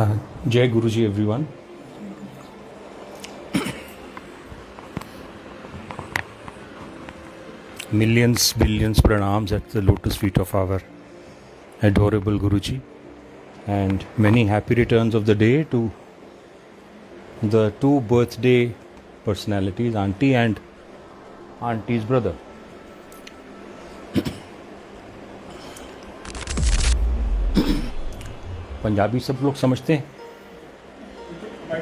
Jai Guruji, everyone. Millions, billions pranams at the lotus feet of our adorable Guruji, and many happy returns of the day to the two birthday personalities, Auntie and Auntie's brother. Punjabi सब लोग समझते हैं?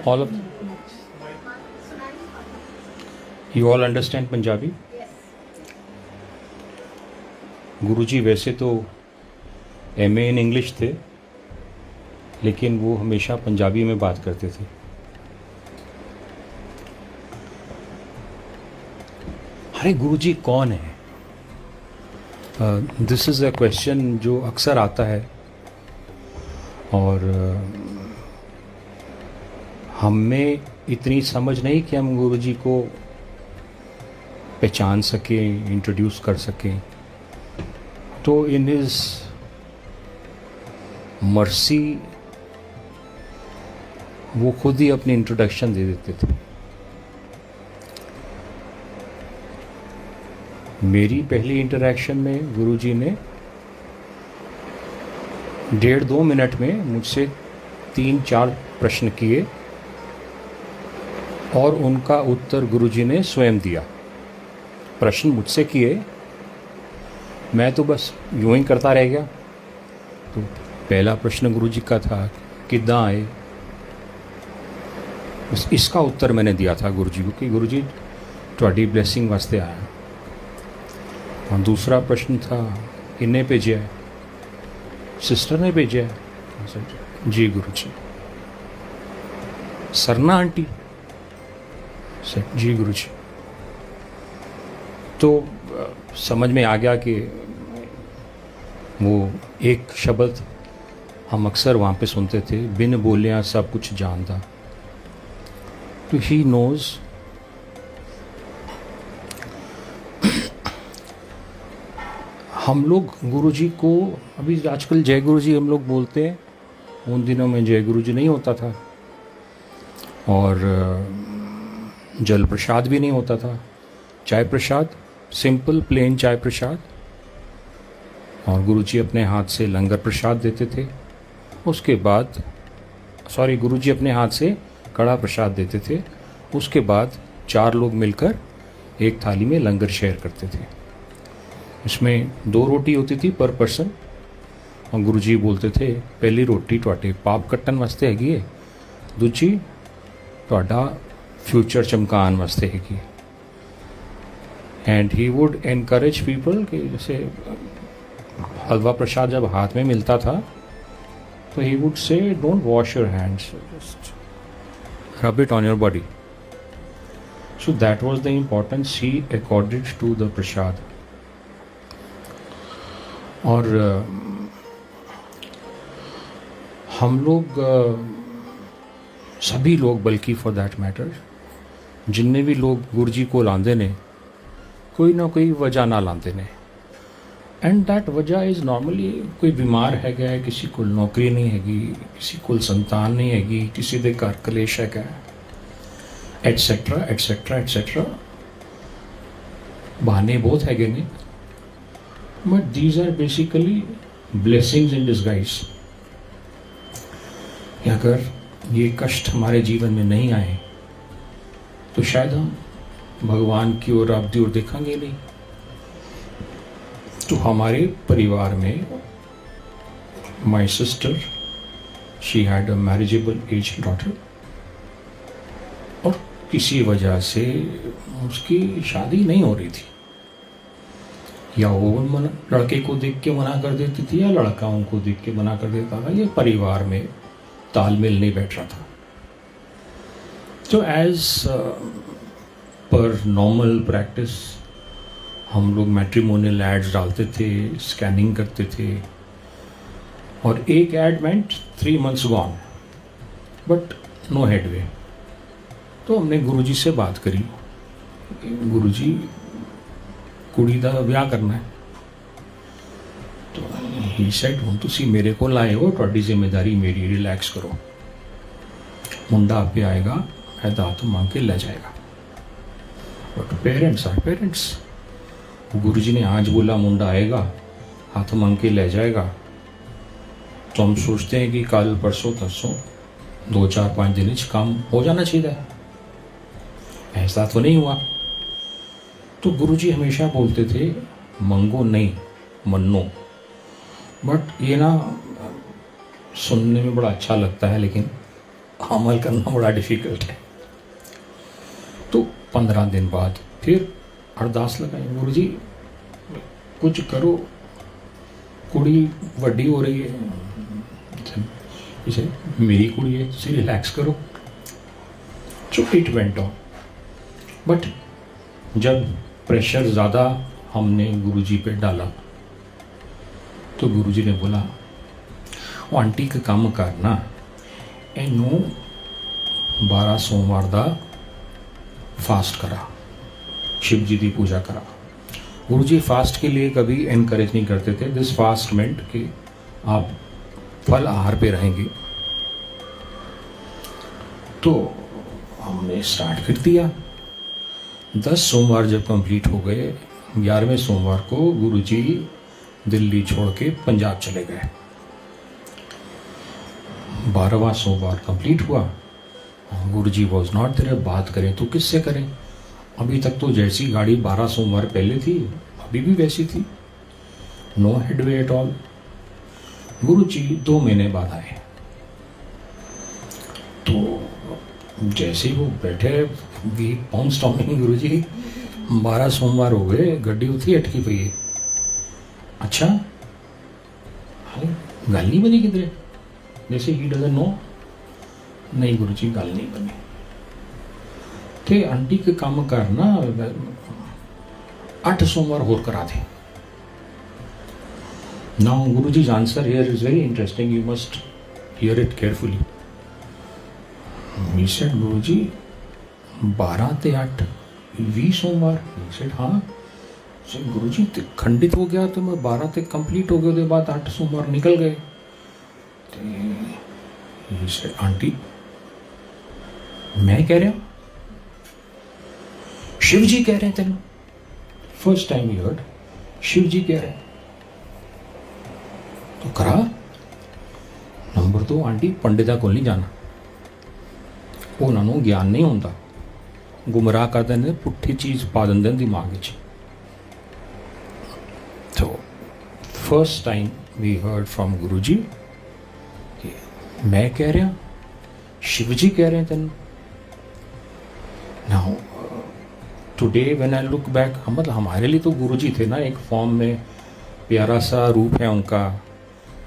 All of you all understand Punjabi? गुरुजी वैसे तो MA in English थे, लेकिन वो हमेशा पंजाबी में बात करते थे। अरे गुरुजी कौन है? दिस इज़ अ क्वेश्चन जो अक्सर आता है, और हमें इतनी समझ नहीं कि हम गुरुजी को पहचान सकें, इंट्रोड्यूस कर सकें। तो इन हिज मर्सी वो खुद ही अपनी इंट्रोडक्शन दे देते थे। मेरी पहली इंटरेक्शन में गुरुजी ने 1.5-2 मिनट में मुझसे 3-4 प्रश्न किए और उनका उत्तर गुरुजी ने स्वयं दिया। प्रश्न मुझसे किए, मैं तो बस यूं ही करता रह गया। तो पहला प्रश्न गुरुजी का था, किद्दां आए? बस इसका उत्तर मैंने दिया था गुरुजी को कि गुरुजी तुहाडी ब्लैसिंग वास्ते आया। और दूसरा प्रश्न था, इन्हें भेजा है? सिस्टर ने भेजा है? जी गुरुजी। सरना आंटी? जी गुरुजी। तो समझ में आ गया कि वो एक शब्द हम अक्सर वहाँ पे सुनते थे, बिन बोलियां सब कुछ जानता। तो ही नोज हम लोग गुरुजी को, अभी आजकल जय गुरुजी हम लोग बोलते हैं, उन दिनों में जय गुरुजी नहीं होता था और जल प्रसाद भी नहीं होता था। चाय प्रसाद, सिंपल प्लेन चाय प्रसाद, और गुरुजी अपने हाथ से लंगर प्रसाद देते थे। उसके बाद गुरुजी अपने हाथ से कड़ा प्रसाद देते थे। उसके बाद 4 लोग मिलकर एक थाली में लंगर शेयर करते थे। इसमें 2 रोटी होती थी पर पर्सन, और गुरुजी बोलते थे, पहली रोटी तुहाडे पाप कट्टन वास्ते हैगी है, दूजी तुहाडा फ्यूचर चमकान वास्ते हैगी। And he would encourage people कि जैसे हलवा प्रसाद जब हाथ में मिलता था तो he would say, don't wash your hands, just rub it on your body. So that was the importance he accorded to the prasad. और हम लोग सभी लोग, बल्कि फॉर दैट मैटर जिन्ने भी लोग गुरुजी को लांदे ने, कोई ना कोई वजह ना लांदे ने। एंड दैट वजह इज़ नॉर्मली कोई बीमार है गया, किसी को नौकरी नहीं हैगी, किसी को संतान नहीं हैगी, किसी दे घर कलेश है गया, एटसेट्रा एटसेट्रा एटसेट्रा। बहाने बहुत हैगे ने, but these are basically blessings in disguise. अगर ये कष्ट हमारे जीवन में नहीं आए तो शायद हम भगवान की ओर, आप दी ओर देखेंगे नहीं। तो हमारे परिवार में my sister, she had a marriageable age daughter, और किसी वजह से उसकी शादी नहीं हो रही थी। या वो लड़के को देख के मना कर देती थी, या लड़का उनको देख के मना कर देता था। ये परिवार में तालमेल नहीं बैठ रहा था। तो एज पर नॉर्मल प्रैक्टिस हम लोग मैट्रिमोनियल एड्स डालते थे, स्कैनिंग करते थे, और एक एड मेंट 3 months gone, but no headway. तो हमने गुरुजी से बात करी, गुरुजी कुड़ी दा ब्याह करना है। तो ही सेड, हुण तुसी मेरे को लाए हो, तुहाडी जिम्मेदारी मेरी, रिलैक्स करो। मुंडा आपके आएगा, कहता हाथ मांग के ले जाएगा। But parents are parents. Guruji ने आज बोला मुंडा आएगा, हाथ मांग के ले जाएगा, तो हम सोचते हैं कि कल परसों तरसों 2-4-5 दिन काम हो जाना चाहिए। ऐसा तो नहीं हुआ। तो गुरुजी हमेशा बोलते थे मंगो नहीं मन्नो। बट ये ना सुनने में बड़ा अच्छा लगता है, लेकिन अमल करना बड़ा डिफ़िकल्ट है। तो 15 दिन बाद फिर अरदास लगाई, गुरुजी कुछ करो, कुड़ी वड्डी हो रही है, इसे मेरी कुड़ी है, तुम रिलैक्स करो। So it went on. But जब प्रेशर ज़्यादा हमने गुरुजी पे डाला तो गुरुजी ने बोला वो आंटी का काम करना इनू 12 सोमवार दा फास्ट करा, शिव जी की पूजा करा। गुरुजी फास्ट के लिए कभी एनकरेज नहीं करते थे। दिस फास्ट मेंट कि आप फल आहार पे रहेंगे। तो हमने स्टार्ट कर दिया। 10 सोमवार जब कंप्लीट हो गए, 11वें सोमवार को गुरुजी दिल्ली छोड़ के पंजाब चले गए। 12वां सोमवार कंप्लीट हुआ, गुरुजी वॉज नॉट देयर। बात करें तो किससे करें? अभी तक तो जैसी गाड़ी 12 सोमवार पहले थी अभी भी वैसी थी, नो हेडवे एट ऑल। गुरुजी 2 महीने बाद आए। तो जैसे ही वो बैठे वी पाउंस टॉमिंग, गुरुजी 12 सोमवार हो गए, गड्डी उठी अटकी पई है। अच्छा गल नहीं बनी किधरे, जैसे ही डजंट नो। नहीं गुरुजी गल नहीं बनी। थे आंटी के काम करना 8 सोमवार होर करा दे। नाउ गुरुजी's answer here is very interesting. You must hear it carefully. He said, गुरुजी 12 ते 8 20 सोमवार। He said, हाँ। गुरुजी खंडित हो गया तो मैं 12 तक कंप्लीट हो गया, उसके बाद 8 सोमवार निकल गए। He said, आंटी मैं कह रहा हूँ, शिव जी कह रहे हैं then. First time you heard Shiv ji कह रहे हैं तो करा। नंबर 2 आंटी पंडिता को नहीं जाना, उन्होंने ज्ञान नहीं होता, गुमराह कर देंगे, पुट्ठी चीज़ पा देंगे दिमाग में। तो first time we heard from Guruji कि मैं कह रहा, शिव जी कह रहे हैं तेन। Now today when I look back, मतलब हमारे लिए तो गुरुजी थे ना एक फॉर्म में, प्यारा सा रूप है उनका,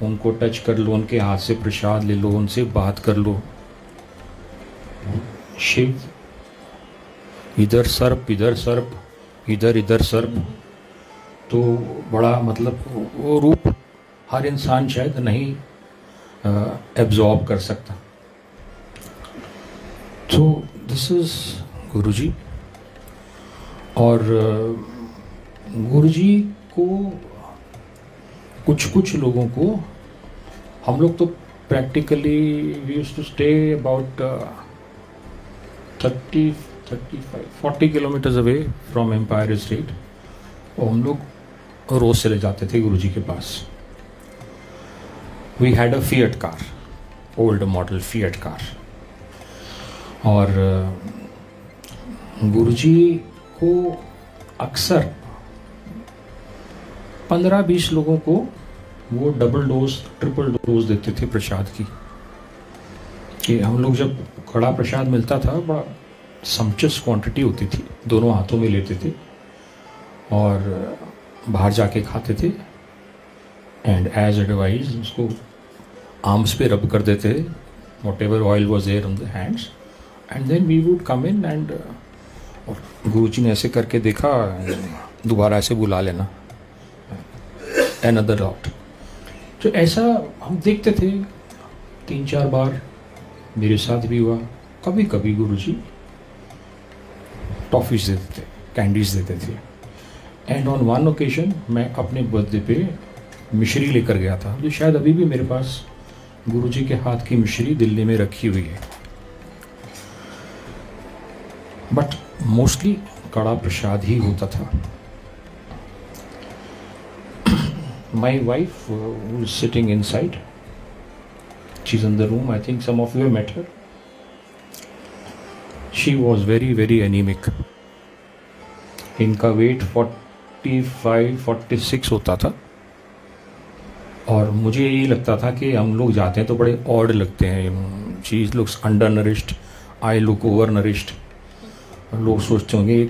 उनको टच कर लो, उनके हाथ से प्रसाद ले लो, उनसे बात कर लो। शिव इधर सर्प, इधर सर्प, इधर इधर सर्प, तो बड़ा मतलब वो रूप हर इंसान शायद नहीं एब्जॉर्ब कर सकता। तो दिस इज गुरुजी। और गुरुजी को कुछ लोगों को, हम लोग तो practically we used to stay about 40 kilometres away from Empire State, और हम लोग रोज़ चले जाते थे गुरुजी के पास। We had a Fiat car, old model Fiat car, और गुरुजी को अक्सर 15-20 लोगों को वो डबल डोज ट्रिपल डोज देते थे प्रसाद की। कि हम लोग जब कड़ा प्रसाद मिलता था, बड़ा समचस क्वांटिटी होती थी, दोनों हाथों में लेते थे और बाहर जाके खाते थे। एंड एज एडवाइज उसको आर्म्स पे रब कर देते, whatever oil was there on the hands, and then we would come in and, और गुरुजी ने ऐसे करके देखा, दोबारा ऐसे बुला लेना, अनदर राउट। तो ऐसा हम देखते थे 3-4 बार, मेरे साथ भी हुआ। कभी कभी गुरुजी टॉफ़ीज देते थे, कैंडीज देते थे। एंड ऑन वन ओकेजन मैं अपने बर्थडे पे मिश्री लेकर गया था, जो शायद अभी भी मेरे पास गुरुजी के हाथ की मिश्री दिल्ली में रखी हुई है। बट मोस्टली कड़ा प्रसाद ही होता था. My wife who is sitting inside, she's in the room. I think some of you have met her. She was very, very anemic. इनका वेट 45-46 होता था. और मुझे यही लगता था कि हम लोग जाते हैं तो बड़े ऑड लगते हैं. She looks under nourished, I look over nourished. लोग सोचते होंगे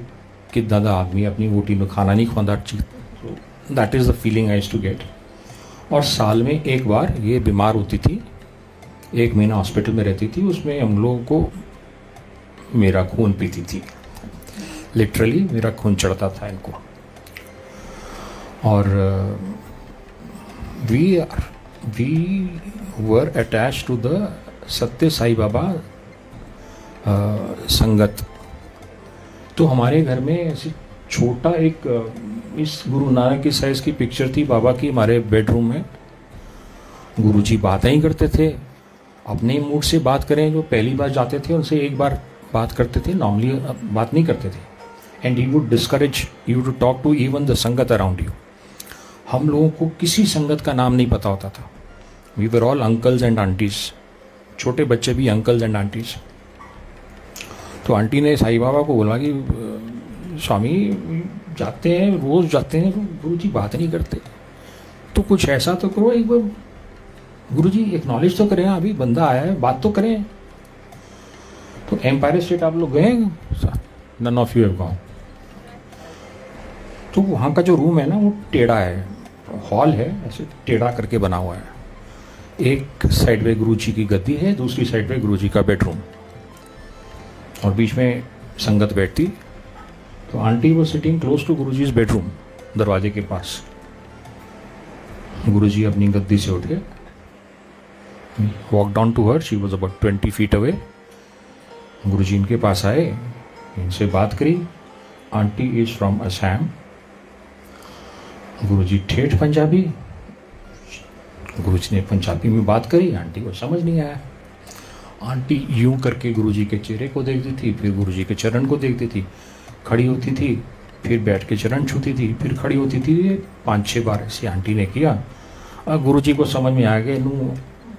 कि दादा आदमी अपनी वोटी में खाना नहीं खाता. That is the feeling I used to get. और साल में एक बार ये बीमार होती थी, 1 महीना हॉस्पिटल में रहती थी. उसमें हम लोगों को मेरा खून पीती थी. लिटरली मेरा खून चढ़ता था इनको. और we were attach to the Satya Sai बाबा संगत. तो हमारे घर में ऐसे छोटा एक इस गुरु नानक की साइज की पिक्चर थी बाबा की हमारे बेडरूम में. गुरुजी बातें ही करते थे, अपने मूड से बात करें. जो पहली बार जाते थे उनसे एक बार बात करते थे, नॉर्मली बात नहीं करते थे. And he would discourage you to talk to even the sangat around you. हम लोगों को किसी संगत का नाम नहीं पता होता था. We were all uncles and aunties. छोटे बच्चे भी अंकल्स एंड आंटीज. तो आंटी ने साईं बाबा को बोला कि स्वामी जाते हैं, रोज़ जाते हैं, गुरुजी बात नहीं करते, तो कुछ ऐसा तो करो. एक बार गुरुजी एक्नॉलेज तो करें, अभी बंदा आया है, बात तो करें. तो एम्पायर स्टेट आप लोग गए? None of you have gone. तो वहाँ का जो रूम है ना वो टेढ़ा है. हॉल है ऐसे टेढ़ा करके बना हुआ है. एक साइड पे गुरुजी की गद्दी है, दूसरी साइड पे गुरुजी का बेडरूम, और बीच में संगत बैठती. तो आंटी वो sitting close to Guruji's bedroom, दरवाजे के पास. गुरुजी अपनी गद्दी से उठ गए, walk down to her. She was about 20 feet away. Guruji इनके पास आए, इनसे बात करी. Aunty is from Assam. Guruji ठेठ पंजाबी. गुरुजी ने पंजाबी में बात करी, आंटी को समझ नहीं आया. आंटी यूं करके गुरुजी के चेहरे को देखती थी, फिर गुरुजी के चरण को देखती थी, खड़ी होती थी, फिर बैठ के चरण छूती थी, फिर खड़ी होती थी. 5-6 बार ऐसे आंटी ने किया. गुरुजी को समझ में आ गया नू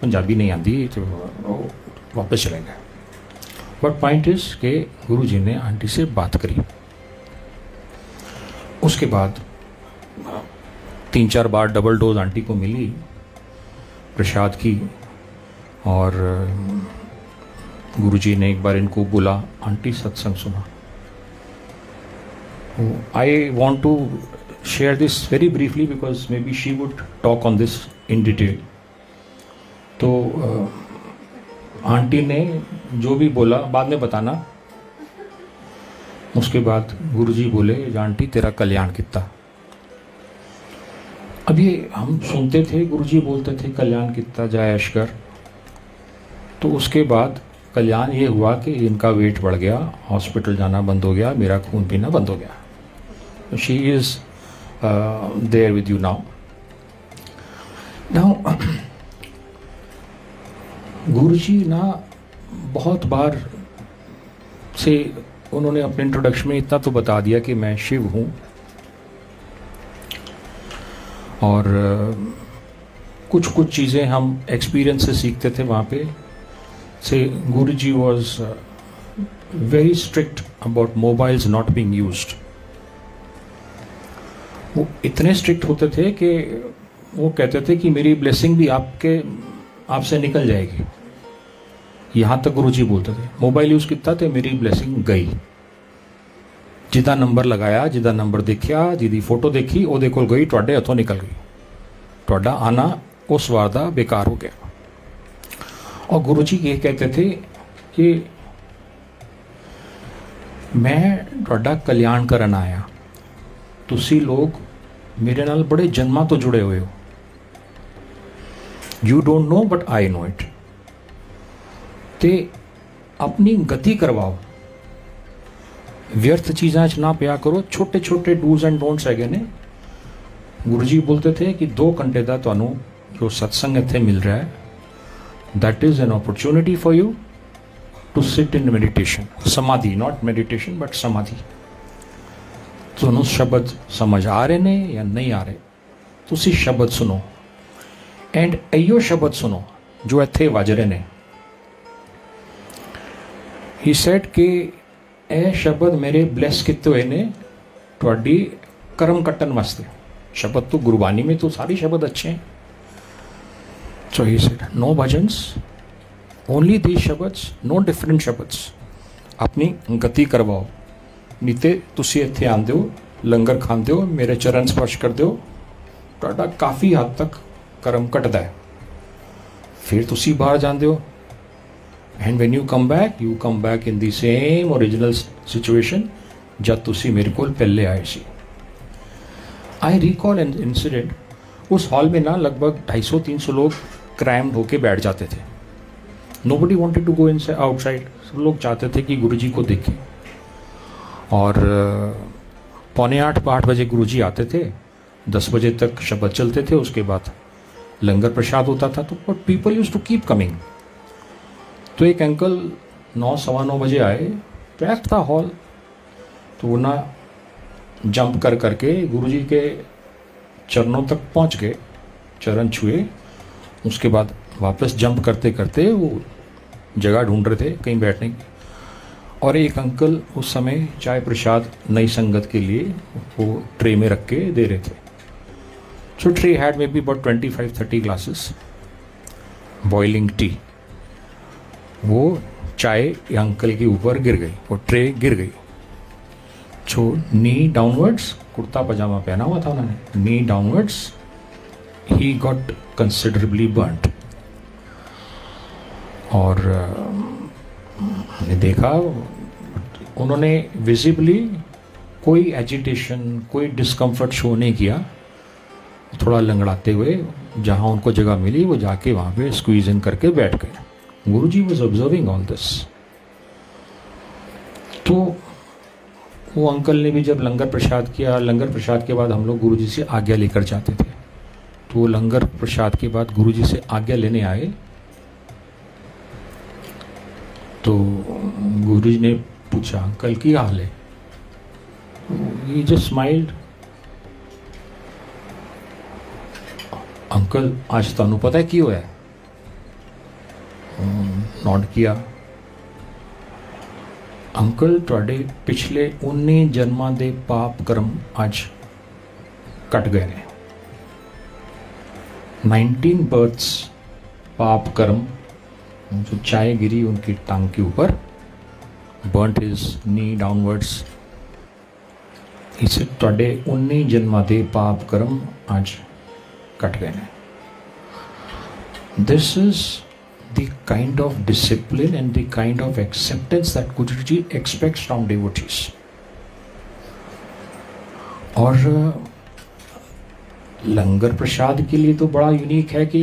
पंजाबी नहीं आती, तो वापस चले गए. बट पॉइंट इज के गुरुजी ने आंटी से बात करी. उसके बाद 3-4 बार डबल डोज आंटी को मिली प्रसाद की. और गुरुजी ने एक बार इनको बोला, आंटी सत्संग सुना. I want to share this very briefly because maybe she would talk on this in detail. तो आंटी ने जो भी बोला बाद में बताना. उसके बाद गुरुजी बोले, आंटी तेरा कल्याण कितना. अभी हम सुनते थे गुरुजी बोलते थे कल्याण कितना जाए अशकर. तो उसके बाद कल्याण ये हुआ कि इनका वेट बढ़ गया, हॉस्पिटल जाना बंद हो गया, मेरा खून पीना बंद हो गया. She is there with you now. Guruji ना बहुत बार से उन्होंने अपने इंट्रोडक्शन में इतना तो बता दिया कि मैं शिव हूँ. और कुछ कुछ चीज़ें हम एक्सपीरियंस से सीखते थे वहाँ पे. So Guruji was very strict about mobiles not being used. वो इतने स्ट्रिक्ट होते थे कि वो कहते थे कि मेरी ब्लेसिंग भी आपसे निकल जाएगी. यहाँ तक गुरुजी बोलते थे मोबाइल यूज़ किया तो मेरी ब्लेसिंग गई. जिदा नंबर लगाया, जिदा नंबर देखा, जिदी फोटो देखी, वो कोल गई, तुहाडे हथों निकल गई. तुहाडा आना उस वार दा बेकार हो गया. और गुरुजी ये कहते थे कि मैं तुहाडा कल्याण करन आया. तुसी लोग मेरे नाल बड़े जन्मां तो जुड़े हुए हो. You don't know but I know it. ते अपनी गति करवाओ, व्यर्थ चीज़ां च ना पिया करो. छोटे छोटे डूज एंड डोंट्स हैगे ने. गुरुजी बोलते थे कि 2 घंटे का तुहानू जो सत्संग इत्थे मिल रहा है, that is an opportunity for you to sit in meditation, samadhi, not meditation but samadhi. ਤੁਹਾਨੂੰ ਸ਼ਬਦ ਸਮਝ ਆ ਰਹੇ ਨੇ ਜਾਂ ਨਹੀਂ ਆ ਰਹੇ, ਤੁਸੀਂ ਸ਼ਬਦ ਸੁਣੋ ਐਂਡ ਇਹੋ ਸ਼ਬਦ ਸੁਣੋ ਜੋ ਇੱਥੇ ਵੱਜ ਰਹੇ ਨੇ। ਹੀ ਸੈਡ ਕਿ ਇਹ ਸ਼ਬਦ ਮੇਰੇ ਬਲੈਸ ਕੀਤੇ ਹੋਏ ਨੇ ਤੁਹਾਡੀ ਕਰਮ ਕੱਟਣ ਵਾਸਤੇ। शब्द तो गुरबानी में तो सारे शब्द अच्छे हैं। So he said no bhajans, only these shabads, no different shabads. अपनी गति करवाओ, नहीं तो तुसी इत्थे आंदे हो, लंगर खांदे हो, मेरे चरण स्पर्श करदे हो, तुहाडा काफ़ी हद तक कर्म घटदा है। फिर तुसी बाहर जांदे हो and when you come back in the same original situation जब तुसी मेरे कोल पहले आए सी। आई रिकॉल एन इंसिडेंट, उस हॉल में ना लगभग 250-300 लोग क्रैम्ड होके बैठ जाते थे। नोबडी वांटेड टू गो इन से आउटसाइड, सब लोग चाहते थे कि गुरुजी को देखें। और 7:45 बजे गुरुजी आते थे, 10 बजे तक शब्द चलते थे, उसके बाद लंगर प्रसाद होता था। तो but people use to keep coming. तो एक अंकल 9-9:15 बजे आए, पैक था हॉल, तो वो ना जंप कर करके गुरुजी के चरणों तक पहुंच गए, चरण छुए, उसके बाद वापस जंप करते करते वो जगह ढूंढ रहे थे कहीं बैठने की। और एक अंकल उस समय चाय प्रसाद नई संगत के लिए वो ट्रे में रख के दे रहे थे। So tray had maybe about 25-30 glasses boiling tea. वो चाय अंकल के ऊपर गिर गई, वो ट्रे गिर गई। सो नी डाउनवर्ड्स, कुर्ता पजामा पहना हुआ था उन्होंने, knee downwards he got considerably burned. और देखा उन्होंने विजिबली कोई एजिटेशन, कोई डिस्कम्फर्ट शो नहीं किया। थोड़ा लंगड़ाते हुए जहाँ उनको जगह मिली वो जाके वहाँ पे स्क्वीज इन करके बैठ गए। गुरुजी वाज ऑब्जर्विंग ऑल दिस। तो वो अंकल ने भी जब लंगर प्रसाद किया, लंगर प्रसाद के बाद हम लोग गुरुजी से आज्ञा लेकर जाते थे। तो वो लंगर प्रसाद के बाद गुरुजी से आज्ञा लेने आए, तो गुरुजी ने पूछा अंकल की हाल है। ही जस्ट स्माइल्ड। अंकल आज तुहानू पता है की होया? नॉट किया। अंकल तुहाडे पिछले 19 जन्मां दे पाप कर्म आज कट गए ने। 19 बर्थ्स पाप कर्म, जो चाय गिरी उनकी टांग के ऊपर, बर्न्ट हिज नी डाउनवर्ड्स। इसे तुहाडे 19 जन्मां दे पाप कर्म आज कट गए ने। This is the kind of discipline and the kind of acceptance that Guruji expects from devotees. और लंगर प्रसाद के लिए तो बड़ा यूनिक है कि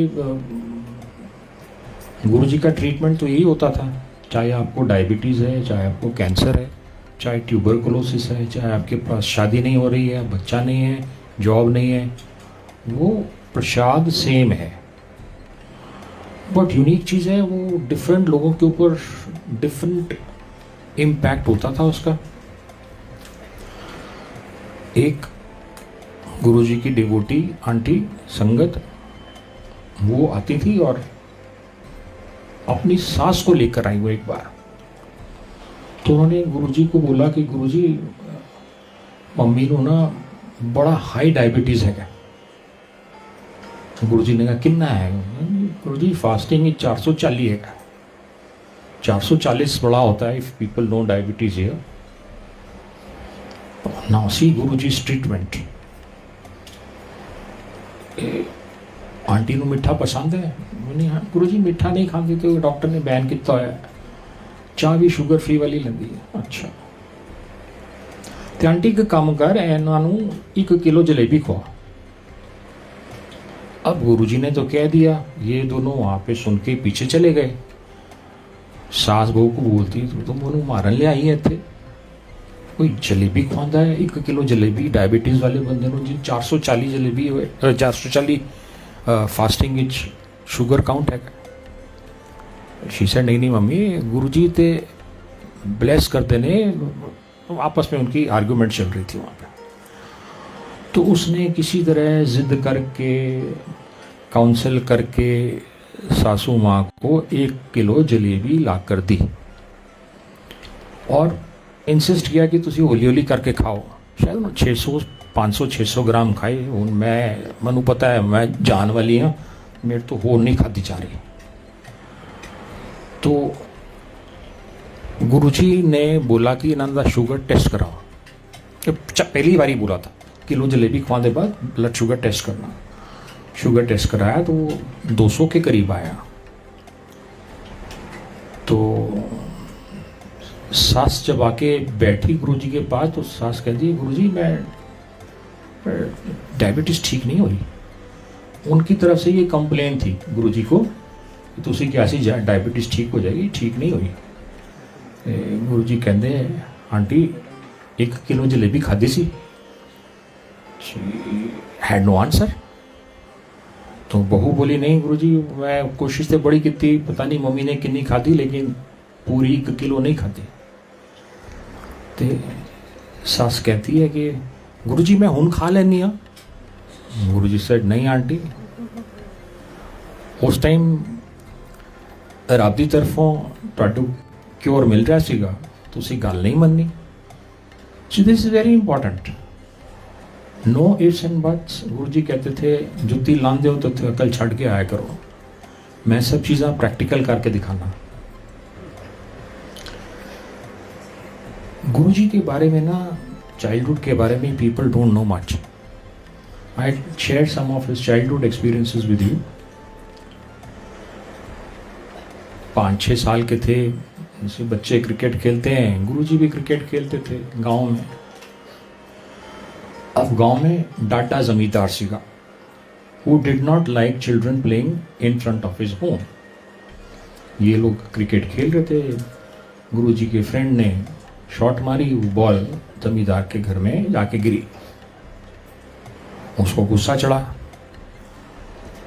गुरुजी का ट्रीटमेंट तो यही होता था, चाहे आपको डायबिटीज़ है, चाहे आपको कैंसर है, चाहे ट्यूबरकुलोसिस है, चाहे आपके पास शादी नहीं हो रही है, बच्चा नहीं है, जॉब नहीं है, वो प्रसाद सेम है। बहुत यूनिक चीज़ है, वो डिफरेंट लोगों के ऊपर डिफरेंट इम्पैक्ट होता था उसका। एक गुरुजी की डिवोटी आंटी संगत, वो आती थी और अपनी सास को लेकर आई वो एक बार। तो उन्होंने गुरुजी को बोला कि गुरुजी मम्मी को ना बड़ा हाई डायबिटीज़ है। गुरुजी ने कहा कितना है? गुरुजी फास्टिंग ही 440 है। 440 बड़ा होता है if people know diabetes here. Now see Guruji's treatment. Aunty को मिठा पसंद है? हाँ गुरुजी मिठा नहीं खाती, तो डॉक्टर ने बैन किया होया। चाह भी शुगर फ्री वाली लेंदी है। अच्छा तो आंटी एक काम कर, इन्हों 1 किलो जलेबी खवा। अब गुरुजी ने तो कह दिया, ये दोनों वहाँ पे सुन के पीछे चले गए। सास बहू को बोलती तो तुम उन्होंने मारन ले आई है इतने, कोई जलेबी खुआंदा है 1 किलो जलेबी डायबिटीज़ वाले बंदे नूं जी। 440 जलेबी 440 फास्टिंग विच शुगर काउंट है। शी सेड नहीं नहीं मम्मी गुरुजी ते ब्लेस करते ने। आपस में उनकी आर्गुमेंट चल रही थी वहाँ पे। तो उसने किसी तरह ज़िद करके काउंसिल करके सासू माँ को 1 किलो जलेबी ला कर दी और इंसिस्ट किया कि तुसी हौली हौली करके खाओ। शायद 600 500 600 ग्राम खाए। हूँ मैनू पता है मैं जान वाली हाँ, मेरे तो होर नहीं खाधी जा रही। तो गुरुजी ने बोला कि इन्हों का शुगर टेस्ट कराओ। पहली बार ही बोला था किलो जलेबी खवाने के बाद ब्लड शुगर टेस्ट करना। शुगर टेस्ट कराया तो 200 के करीब आया। तो सास जब आके बैठी गुरुजी के पास तो सास कहती गुरुजी मैं डायबिटीज़ ठीक नहीं हुई। उनकी तरफ से ये कंप्लेन थी गुरुजी को कि तुसी कैसी डायबिटीज़ ठीक हो जाएगी, ठीक नहीं हुई। गुरुजी कहते आंटी 1 किलो जलेबी खाधी सी। Had no answer. तो बहू बोली नहीं गुरुजी मैं कोशिश तो बड़ी की थी, पता नहीं मम्मी ने कितनी खाधी लेकिन पूरी 1 किलो नहीं खाधी। तो सास कहती है कि गुरुजी मैं हुन खा लेनी हाँ। गुरुजी सेड नहीं आंटी उस टाइम रब की तरफों तुहानू क्योर मिल रहा सीगा, तुसी गल नहीं मननी। So this is very important. No ifs and buts. Guruji कहते थे जुत्ती लांदे हो तो अकल छड़ के आया करो। मैं सब चीज़ें प्रैक्टिकल करके दिखाना। गुरुजी के बारे में ना चाइल्डहुड के बारे में people don't know much. I share some of his childhood experiences with you. 5-6 साल के थे, जैसे बच्चे क्रिकेट खेलते हैं गुरुजी भी क्रिकेट खेलते थे गांव में। अब गांव में डाटा जमींदार सीगा who did not like children playing in front of his home. ये लोग क्रिकेट खेल रहे थे, गुरुजी के फ्रेंड ने शॉट मारी, वो बॉल जमींदार के घर में जाके गिरी। उसको गुस्सा चढ़ा,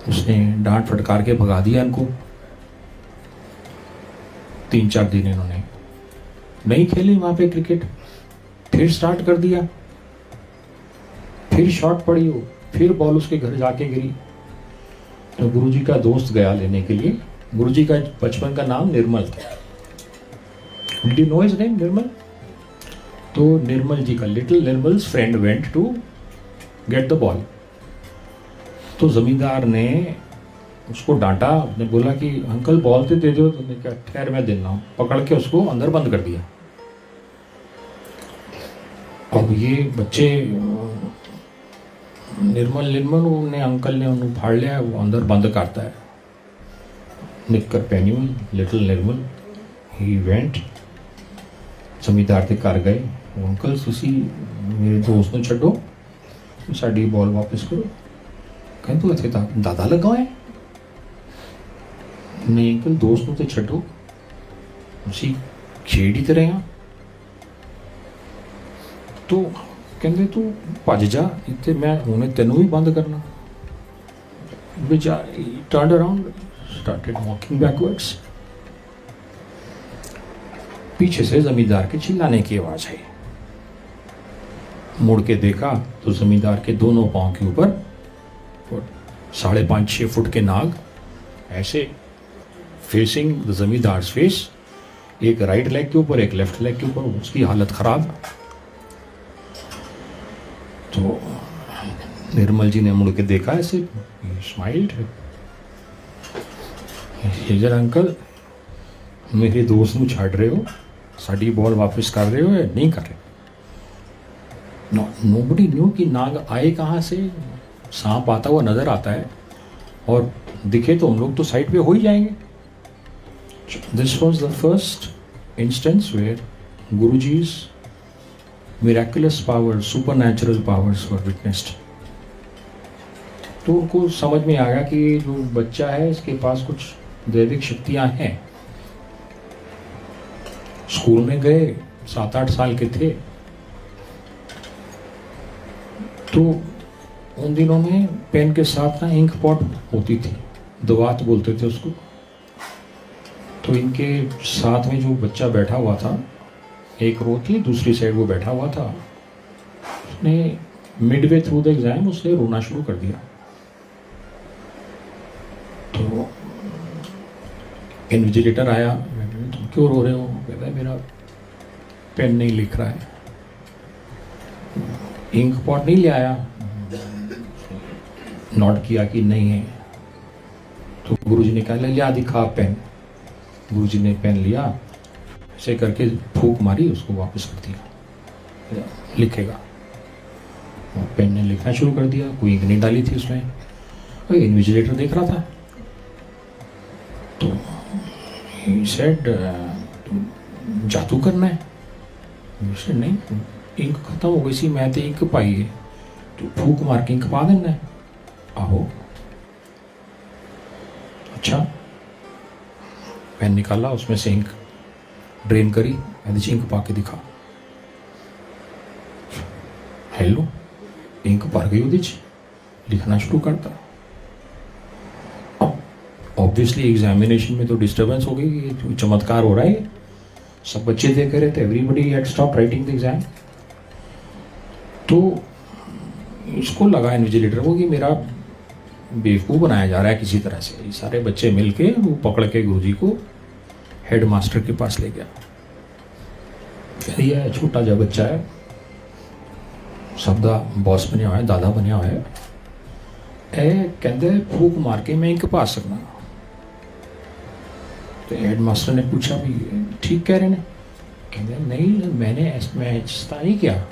उसने डांट फटकार के भगा दिया इनको। 3-4 दिन इन्होंने नहीं खेली वहां पे क्रिकेट। फिर स्टार्ट कर दिया, फिर शॉट पड़ी हो, फिर बॉल उसके घर जाके गिरी। तो गुरुजी का दोस्त गया लेने के लिए। गुरुजी का बचपन का नाम निर्मल था। Did you know his name Nirmal? तो निर्मल जी का little Nirmal's friend went to get the ball. तो जमींदार ने उसको डांटा, ने बोला कि अंकल बॉल तो दे दो। तो उसने कहा ठहर मैं देना हूँ, पकड़ के उसको अंदर बंद कर दिया। अब ये बच्चे निर्मल उन्हें अंकल ने उन्हें फाड़ लिया, वो अंदर बंद करता है। निक्कर पहनी हुई लिटिल निर्मल ही वेंट जमींदार के घर गए। अंकल तुसी मेरे दोस्त ਨੂੰ ਛੱਡੋ, ਸਾਡੀ बॉल वापस करो। ਕਹਿੰਦੇ ਤੂੰ ਇੱਥੇ ਤਾਂ ਦਾਦਾ ਲੱਗਾ ਹੋਇਆ। नहीं अंकल दोस्त ਨੂੰ ਤੇ ਛੱਡੋ, ਅਸੀਂ ਖੇਡ ਹੀ ਤੇ ਰਹੇ ਹਾਂ। तो ਕਹਿੰਦੇ ਤੂੰ ਭੱਜ ਜਾ ਇੱਥੇ, ਮੈਂ ਹੁਣੇ ਤੈਨੂੰ ਵੀ ਬੰਦ ਕਰਨਾ। which he turned around, started walking backwards. पीछे से जमींदार के चिल्लाने की आवाज आई। मुड़ के देखा तो जमींदार के दोनों पांव के ऊपर 5.5-6 फुट के नाग ऐसे फेसिंग द जमींदार फेस, एक राइट लेग के ऊपर एक लेफ्ट लेग के ऊपर। उसकी हालत खराब। तो निर्मल जी ने मुड़ के देखा ऐसे, स्माइल्ड। जरा अंकल मेरे दोस्त ਨੂੰ ਛੱਡ ਰਹੇ ਹੋ, साड़ी बॉल वापस कर रहे हो या नहीं कर रहे? नोबडी न्यू कि नाग आए कहाँ से। सांप आता हुआ नजर आता है और दिखे तो हम लोग तो साइड पे हो ही जाएंगे। This was the first instance where Guruji's miraculous powers, supernatural powers were witnessed. तो उनको समझ में आया कि जो बच्चा है इसके पास कुछ दैविक शक्तियां हैं। स्कूल में गए, 7-8 साल के थे। तो उन दिनों में पेन के साथ ना इंक पॉट होती थी, दवात बोलते थे उसको। तो तो इनके साथ में जो बच्चा बैठा हुआ था, एक रो थी, दूसरी साइड वो बैठा हुआ था, उसने मिडवे थ्रू द एग्जाम उसने रोना शुरू कर दिया। तो इन्विजिलेटर आया, तुम क्यों रो रहे हो? कहता है मेरा पेन नहीं लिख रहा है। इंक पॉट नहीं ले आया? नोट किया कि नहीं है। तो गुरुजी ने कहा लिया दिखा पेन। गुरुजी ने पेन लिया, ऐसे करके फूंक मारी, उसको वापस कर दिया, लिखेगा। और पेन ने लिखना शुरू कर दिया, कोई इंक नहीं डाली थी उसमें। और इन्विजिलेटर देख रहा था। तो ही सेड जादू करना है? नहीं, इंक खत्म हो गई सी, मैं तो इंक पाई है, तो फूक मार के इंक पा देना है। आहो, अच्छा। पेन निकाला, उसमें से इंक ड्रेन करी, इंक पा के दिखा। हेलो, इंक भर गई उदी च, लिखना शुरू करता। ऑब्वियसली एग्जामिनेशन में तो डिस्टर्बेंस हो गई, चमत्कार हो रहा है, सब बच्चे देख रहे थे, everybody had stop writing the exam. तो इसको लगा इन्विजिलेटर को कि मेरा बेवकूफ़ बनाया जा रहा है किसी तरह से। सारे बच्चे मिलके वो पकड़ के गुरुजी को हेड मास्टर के पास ले गया। यह छोटा जा बच्चा है, सबका बॉस बनया हुआ है, दादा बनया हुआ है, कहते फूक मार के मैं इंक पा सकना। तो हेड मास्टर ने पूछा भी ठीक कह रहे हैं? कहते नहीं, मैंने ऐसा नहीं किया,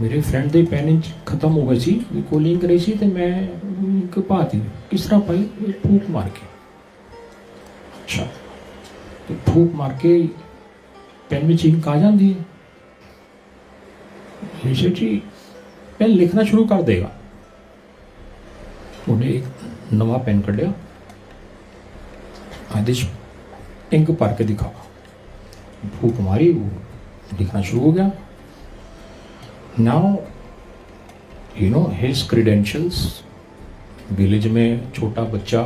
मेरे फ्रेंड दे पेन खत्म हो गई सी, कोलिंग करी सी, तो मैं इंक पाती। किस तरह पाई? फूक मार के। अच्छा, तो फूक मार के पेन में इंक आ जाती है, जी पेन लिखना शुरू कर देगा। उन्हें एक नवा पेन कर लिया, आदेश इंक भर के दिखा, फूक मारी, वो लिखना शुरू हो गया। Now you know his credentials. Village में छोटा बच्चा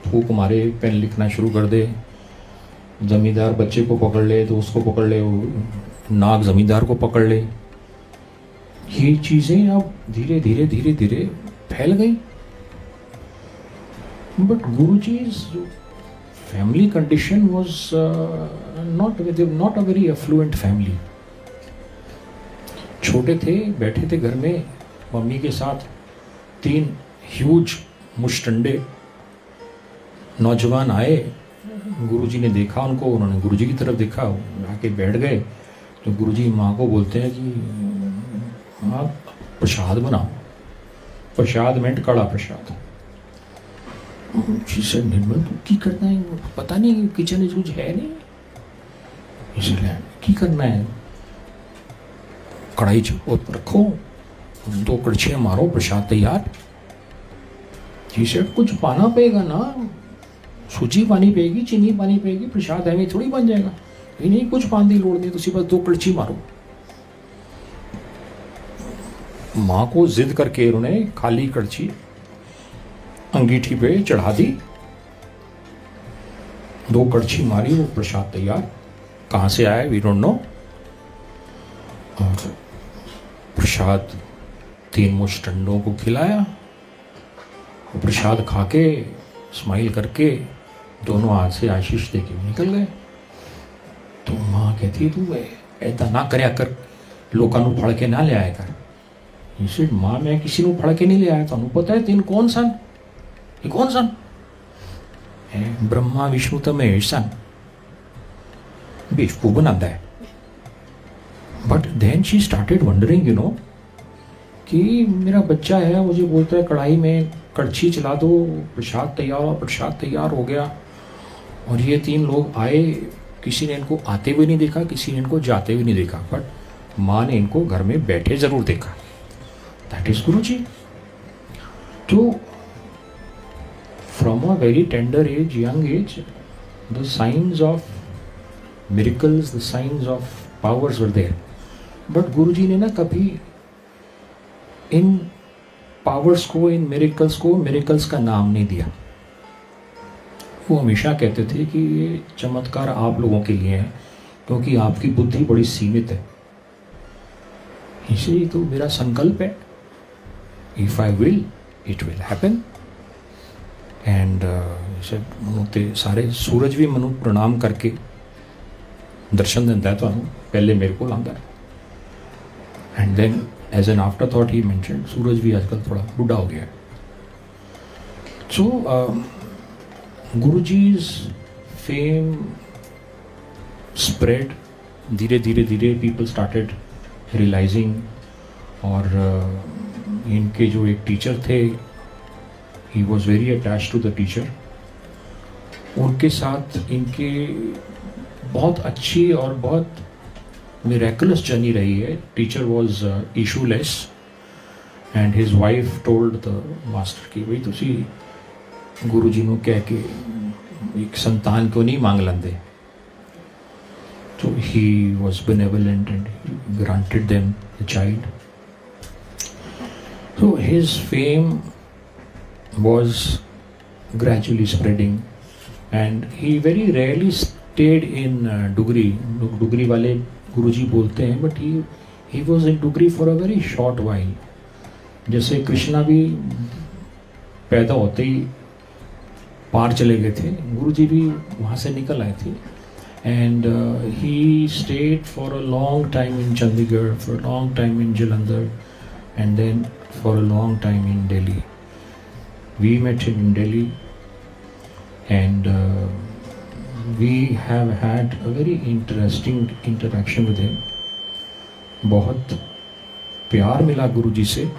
फूक मारे, पेन लिखना शुरू कर दे, जमींदार बच्चे को पकड़ ले तो उसको पकड़ ले, नाग जमींदार को पकड़ ले, ये चीज़ें अब धीरे धीरे धीरे धीरे फैल गई। But Guruji's family condition was not a very affluent family. छोटे थे, बैठे थे घर में मम्मी के साथ, 3 ह्यूज मुश्तंडे नौजवान आए। गुरुजी ने देखा उनको, उन्होंने गुरुजी की तरफ देखा, आके बैठ गए। तो गुरुजी माँ को बोलते हैं कि माँ प्रसाद बनाओ। प्रसाद मेंट कड़ा प्रसाद। निर्मल तू की करना है? पता नहीं, किचन कुछ है नहीं, इसलिए की करना है? कढ़ाई रखो, 2 कड़छियाँ मारो, प्रसाद तैयार। जी सर, कुछ पाना पड़ेगा ना, सूजी पानी पेगी, चीनी पानी पेगी, प्रसाद है थोड़ी बन जाएगा। नहीं, कुछ पानी की लोड़ नहीं, तुम बस 2 कड़छी मारो। माँ को जिद करके उन्होंने खाली कड़छी अंगीठी पे चढ़ा दी, 2 कड़छी मारी, वो प्रसाद तैयार। कहाँ से आया वी डोंट नो। और प्रसाद 3 मुश्तंडों को खिलाया। वो प्रसाद खा के स्माइल करके दोनों हाथ से आशीष दे के निकल गए। तो माँ कहती तू ऐसा ना करया कर, लोगों को फड़ के ना ले आया कर। इसे माँ मैं किसी को फड़ के नहीं ले आया, तुम पता है 3 कौन सन? ये कौन सन? ब्रह्मा विष्णु तो महेश सन। बेवकूफ बनाता है। But then she started wondering, you know, कि मेरा बच्चा है, मुझे बोलता है कढ़ाई में कड़छी चला दो, प्रसाद तैयार हो गया। और ये 3 लोग आए, किसी ने इनको आते हुए नहीं देखा, किसी ने इनको जाते हुए नहीं देखा, बट माँ ने इनको घर में बैठे जरूर देखा। That is Guruji. तो from a very tender age, young age, the signs of miracles, the signs of powers were there. But Guruji ने ना कभी इन पावर्स को, इन मिरेकल्स को मिरेकल्स का नाम नहीं दिया। वो हमेशा कहते थे कि ये चमत्कार आप लोगों के लिए है क्योंकि आपकी बुद्धि बड़ी सीमित है। इसलिए तो मेरा संकल्प है, if I will it will happen. And सारे सूरज भी मनु प्रणाम करके दर्शन दिंदा है तुहानू, पहले मेरे को आंदा है। And then as an afterthought he mentioned सूरज भी आजकल थोड़ा बुढ़ा हो गया है। सो गुरुजी's फेम स्प्रेड, धीरे धीरे धीरे पीपल स्टार्टेड रियलाइजिंग। और इनके जो एक टीचर थे, he was very attach to the teacher. उनके साथ इनके बहुत अच्छी और बहुत मिरेकुलस जर्नी रही है। Teacher was issueless and his wife told the master कि भाई तुसी गुरु जी ਨੂੰ कह के एक संतान क्यों नहीं मांग लेंदे। तो he was benevolent and he granted them a child. So his fame was gradually spreading and he very rarely stayed in Dugri. Dugri वाले गुरुजी बोलते हैं, but he was in Dugri for a very short while. जैसे कृष्णा भी पैदा होते ही पार चले गए थे, गुरुजी भी वहाँ से निकल आए थे। And he stayed for a long time in Chandigarh, for a long time in Jalandhar, and then for a long time in Delhi. We met him in Delhi and we have had a very interesting interaction with him. बहुत प्यार मिला गुरुजी से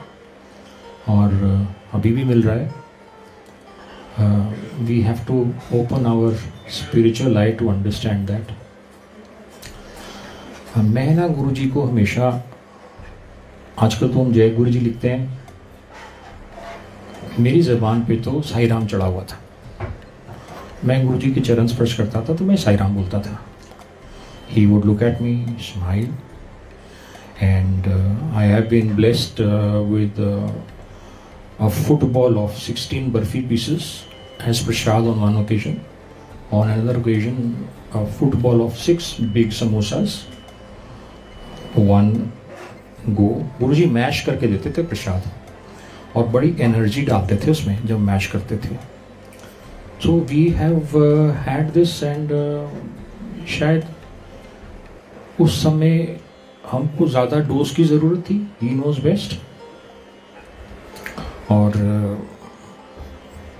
और अभी भी मिल रहा है। We have to open our spiritual eye to understand that. मैं ना गुरु जी को हमेशा, आजकल तो हम जय गुरु जी लिखते हैं, मेरी ज़बान पे तो साई राम चढ़ा हुआ था। मैं गुरु जी के चरण स्पर्श करता था तो मैं साई राम बोलता था। He would look at me, smile, and I have been blessed with a football of 16 barfi pieces as prasad on one occasion. On another occasion, a football of 6 big samosas, one go. Guruji mash करके देते थे प्रसाद और बड़ी energy डालते थे उसमें जब mash करते थे। So we have had this and शायद उस समय हमको ज़्यादा डोज की ज़रूरत थी। He knows best. और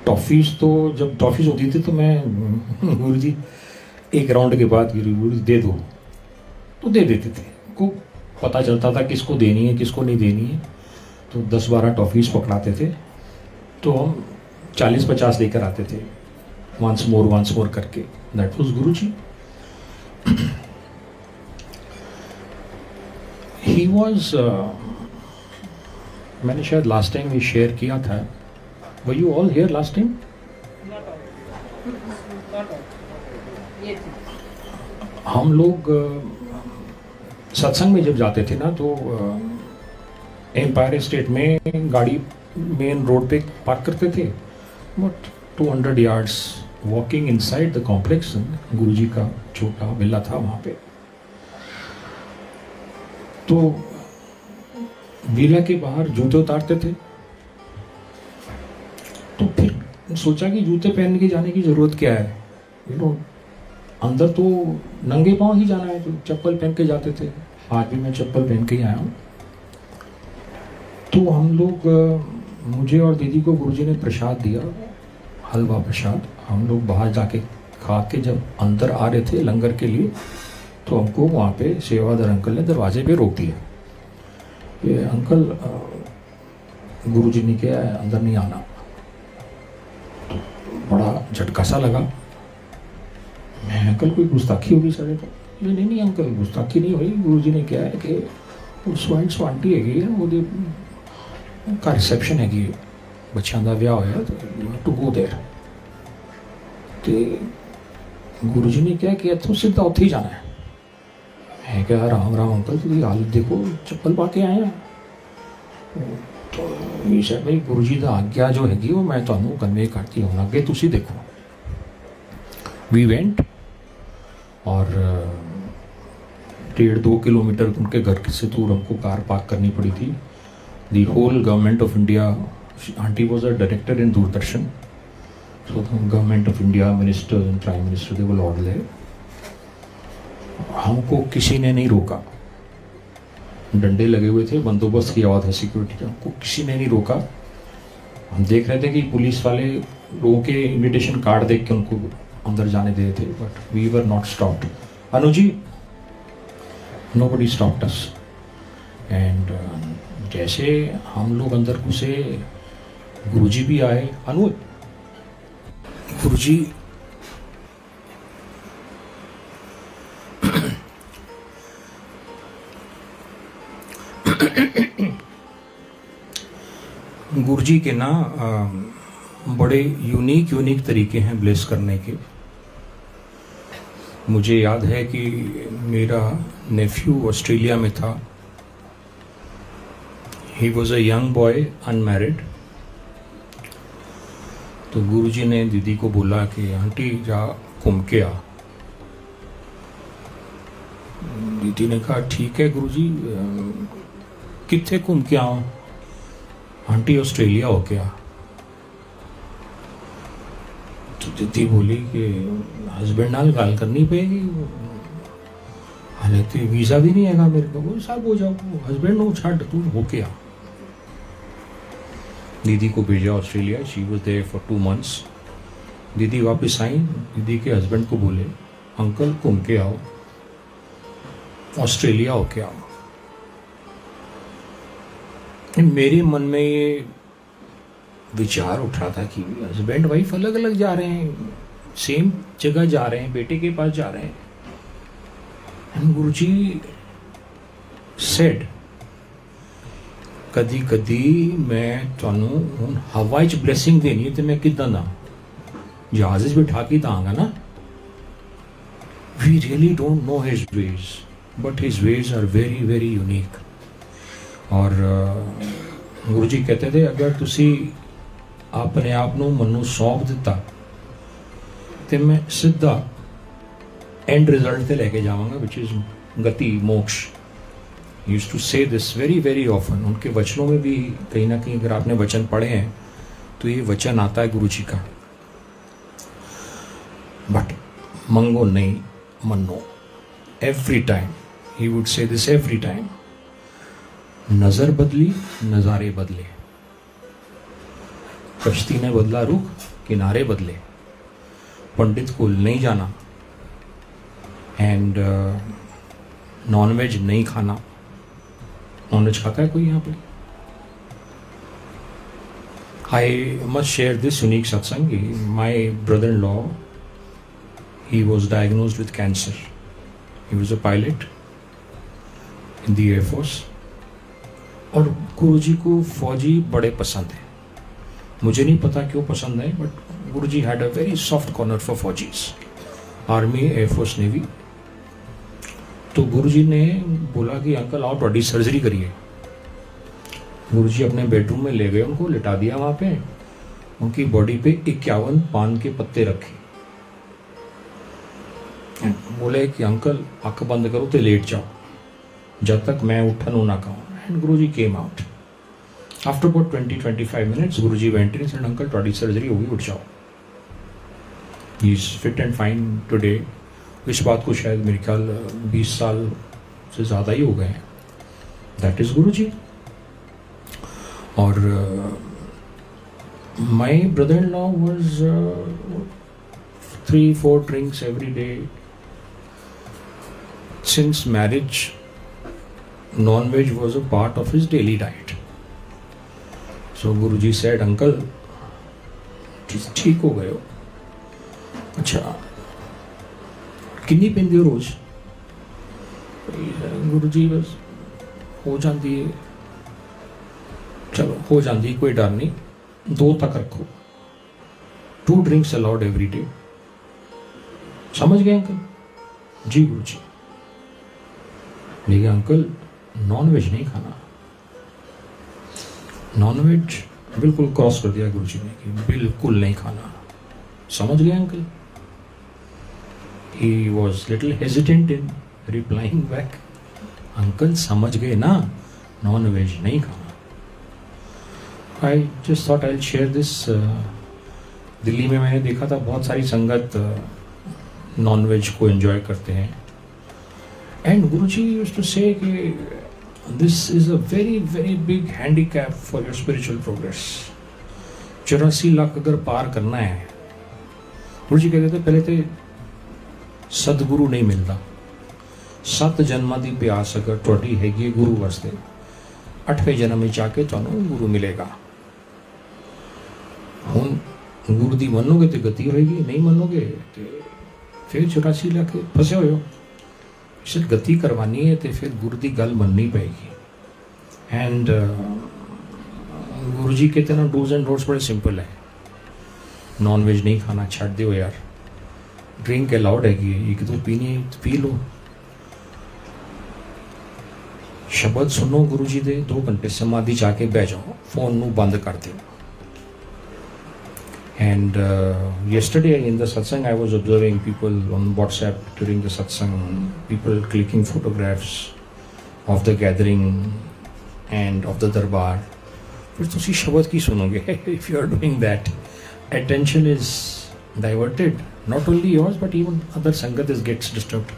टॉफ़ीज़ तो जब टॉफ़ीज़ होती थी तो मैं गुरुजी एक राउंड के बाद गुरुजी दे दो तो दे देते थे। को पता चलता था किसको देनी है किसको नहीं देनी है, तो 10-12 टॉफ़ीज़ पकड़ाते थे तो हम 40-50 लेकर आते थे, वंस मोर करके। That was Guruji. He was, मैंने शायद लास्ट टाइम ये शेयर किया था। Were you all here last time? हम लोग सत्संग में जब जाते थे ना तो एम्पायर स्टेट में गाड़ी मेन रोड पे पार्क करते थे, but 200 yards walking inside the complex Guruji का छोटा विला था वहाँ पे। तो विला के बाहर जूते उतारते थे, तो फिर सोचा कि जूते पहन के जाने की ज़रूरत क्या है, अंदर तो नंगे पाँव ही जाना है, तो चप्पल पहन के जाते थे। आज भी मैं चप्पल पहन के ही आया हूँ। तो हम लोग, मुझे और दीदी को गुरुजी ने प्रसाद दिया, हलवा प्रसाद। हम लोग बाहर जाके खा के जब अंदर आ रहे थे लंगर के लिए, तो हमको वहाँ पे सेवादार अंकल ने दरवाजे पे रोक दिया। ये अंकल, गुरुजी ने कहा अंदर नहीं आना। तो बड़ा झटका सा लगा। मैं अंकल कोई गुस्ताखी होगी सारे, तो नहीं अंकल गुस्ताखी नहीं हुई। गुरुजी ने कहा है कि वो सो आंटी हैगी है, वो का रिसेप्शन हैगी, बच्चों का विआह होया, तो टू गो देयर। तो गुरुजी ने कहा कि इत्थों सीधा उत्थे ही जाना है। मैं कहा राम राम अंकल, तुझी हालत देखो, चप्पल पा के आए हैं। तो ये शायद भाई गुरुजी का आज्ञा जो हैगी वो मैं तुहानू कन्वे करती हूँ, अगे तुसी देखो। वी वेंट और 1.5-2 किलोमीटर उनके घर से दूर हमको कार पार्क करनी पड़ी थी. The whole government of India, aunty was a director in Doordarshan, so government of India, minister and prime minister, they were all there. हमको किसी ने नहीं रोका. डंडे लगे हुए थे, बंदोबस्त की आवाज़ है सिक्योरिटी का, हमको किसी ने नहीं रोका. हम देख रहे थे कि पुलिस वाले लोगों के इनविटेशन कार्ड देख के उनको अंदर जाने दे रहे थे, but we were not stopped. Anuji, nobody stopped us. And जैसे हम लोग अंदर घुसे, गुरुजी भी आए. अनु, गुरुजी गुरुजी के ना बड़े यूनिक तरीके हैं ब्लेस करने के. मुझे याद है कि मेरा नेफ्यू ऑस्ट्रेलिया में था. ही was a young boy, unmarried. तो गुरुजी ने दीदी को बोला कि आंटी जा घूम के आ. दीदी ने कहा ठीक है गुरुजी, कितने घूम के आऊँ? आंटी ऑस्ट्रेलिया हो गया. तो दीदी बोली कि हस्बैंड नाल गल करनी पेगी, हाले तो वीज़ा भी नहीं है मेरे को. वो सब हो जाओ, हस्बैंड हो छड़, तू हो गया. दीदी को भेजा Australia. She was there for 2 months. दीदी वापस आई. दीदी के हस्बैंड को बोले अंकल घूम के आओ, ऑस्ट्रेलिया हो के आओ. मेरे मन में ये विचार उठ रहा था कि हस्बैंड वाइफ अलग अलग जा रहे हैं, सेम जगह जा रहे हैं, बेटे के पास जा रहे हैं. एंड गुरुजी सेड, कदी कदी मैं ਤੁਹਾਨੂੰ ਹੁਣ ਹਵਾ 'ਚ ਬਲੇਸਿੰਗ ਦੇਣੀ ਤੇ ਮੈਂ ਕਿਦਾਂ ਦਾ ਜਹਾਜ਼ 'ਚ ਬਿਠਾ ਕੇ ਦਾਂਗਾ ਨਾ. We really don't know his ways, but his ways are very unique. और गुरु जी कहते थे अगर तुसी अपने आप ਨੂੰ ਮੈਨੂੰ ਸੌਂਪ ਦਿੱਤਾ ਤੇ मैं सीधा एंड रिजल्ट ਤੇ ਲੈ ਕੇ ਜਾਵਾਂਗਾ, which is गति, मोक्ष. यूज्ड टू से दिस वेरी ऑफन. उनके वचनों में भी कहीं ना कहीं अगर आपने वचन पढ़े हैं तो ये वचन आता है गुरु जी का. बट मंगो नहीं, मनो. एवरी टाइम ही वुड से दिस, एवरी टाइम. नज़र बदली, नज़ारे बदले. कश्ती ने बदला रुख, किनारे बदले. पंडित को नहीं जाना एंड नॉनवेज नहीं खाना. नॉनवेज खाता है कोई यहाँ पे? I must share this unique satsang. My brother in law, he was diagnosed with cancer. He was a pilot in the air force. और गुरुजी को फौजी बड़े पसंद है. मुझे नहीं पता क्यों पसंद है, but Guruji had a very soft corner for faujis, army, air force, navy. तो गुरुजी ने बोला कि अंकल आओ थोड़ी सर्जरी करिए. गुरुजी अपने बेडरूम में ले गए, उनको लिटा दिया वहाँ पे. उनकी बॉडी पे 51 पान के पत्ते रखे. बोले कि अंकल आँख बंद करो तो लेट जाओ जब तक मैं उठन ना कहूँ. And Guruji came out. After about 20-25 minutes, Guruji went in and said, Uncle, थोड़ी सर्जरी होगी, उठ जाओ. He is fit and fine today. इस बात को शायद मेरे ख्याल 20 साल से ज़्यादा ही हो गए हैं. That is Guruji. और my brother-in-law was 3-4 drinks every day. Since marriage, non-veg was a part of his daily diet. So Guruji said, Uncle, ठीक हो गए हो. अच्छा, कितनी पींदे हो रोज? गुरुजी बस हो जाती है. चलो हो जाती है, कोई डर नहीं, 2 तक रखो. 2 drinks allowed every day. समझ गए अंकल? जी गुरुजी. लेकिन अंकल नॉनवेज नहीं खाना. नॉनवेज बिल्कुल क्रॉस कर दिया गुरुजी ने कि बिल्कुल नहीं खाना. समझ गए uncle? He was little hesitant in replying back. Uncle समझ गए ना, नॉन वेज नहीं खाना। I just thought I share this. Delhi में मैंने देखा था बहुत सारी संगत नॉन वेज को एंजॉय करते हैं। एंड गुरुजी यूज्ड टू से कि this is a very very big handicap for your spiritual progress. 84 lakh अगर पार करना है, गुरुजी कहते थे पहले तो सदगुरु नहीं मिलता। 7 जन्मां दी प्यास अगर तुहाडी हैगी गुरु वास्ते, 8वें जन्म में जाके तुहानूं गुरु मिलेगा। हुण गुरु दी मनोगे तो गति होएगी, नहीं मनोगे तो फिर 84 लाख फसे होए हो। सिर्फ गति करवानी है तो फिर गुरु दी गल मननी पेगी। एंड गुरु जी कहते ना डूज एंड डोंट्स बड़े सिंपल है। नॉन वेज नहीं खाना, छाड़ दो यार। ड्रिंक अलाउड हैगी, एक दो पीनी तो पी लो। शब्द सुनो गुरु जी दे, 2 घंटे समाधि जाके बह जाओ, फोन नू बंद कर दो। And yesterday in the satsang, I was observing people on WhatsApp during the satsang, people clicking photographs of the gathering and of the darbar. फिर तुसी शब्द की सुनोगे। If you are doing that, attention is diverted. Not only yours, but even other sangat gets disturbed.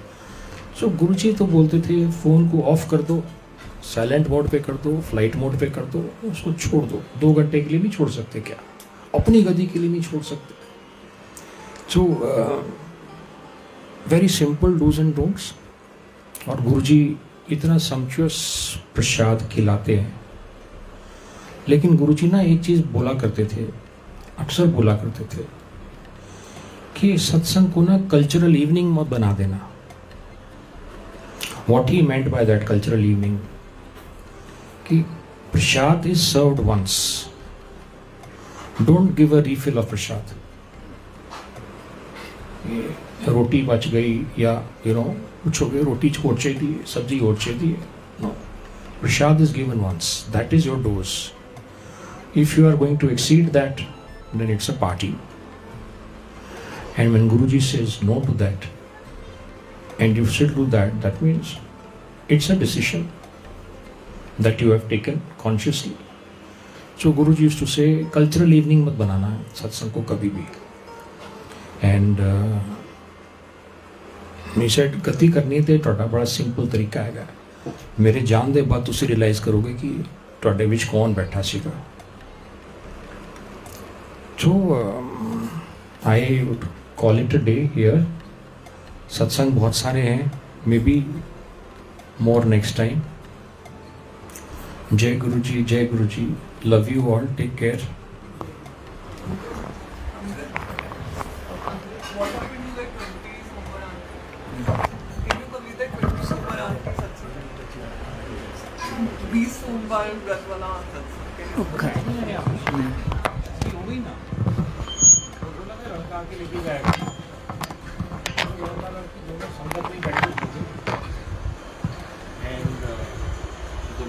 So गुरुजी तो बोलते थे phone को of कर दो, साइलेंट मोड पे कर दो, फ्लाइट मोड पे कर दो, उसको छोड़ दो। 2 घंटे के लिए नहीं छोड़ सकते क्या? अपनी गति के लिए नहीं छोड़ सकते। So very simple dos and don'ts. और गुरुजी इतना सम्चुअस प्रसाद खिलाते हैं। लेकिन गुरुजी ना एक चीज़ बोला करते थे, अक्सर बोला करते थे कि सत्संग को ना कल्चरल इवनिंग मत बना देना। What he meant by that cultural evening, कि प्रसाद is served once. Don't give a refill of प्रसाद। रोटी बच गई या पूछोगे रोटी और चाहिए, सब्जी और चाहिए। No, Prasad is given once. That is your dose. If you are going to exceed that, then it's a party. And when Guruji says no to that, and you still do that, that means it's a decision that you have taken consciously. So Guruji used to say, cultural evening मत बनाना है सत्संग को कभी भी। And he said, गति करनी तो ਤੁਹਾਡਾ बड़ा सिंपल तरीका है। मेरे जान दे बाद तुसी रियलाइज करोगे कि ਤੁਹਾਡੇ ਵਿੱਚ कौन बैठा सीगा। So I would call it a day here. सत्संग बहुत सारे हैं, maybe more next time. जय गुरु जी, जय Guru ji. Love you all, take care.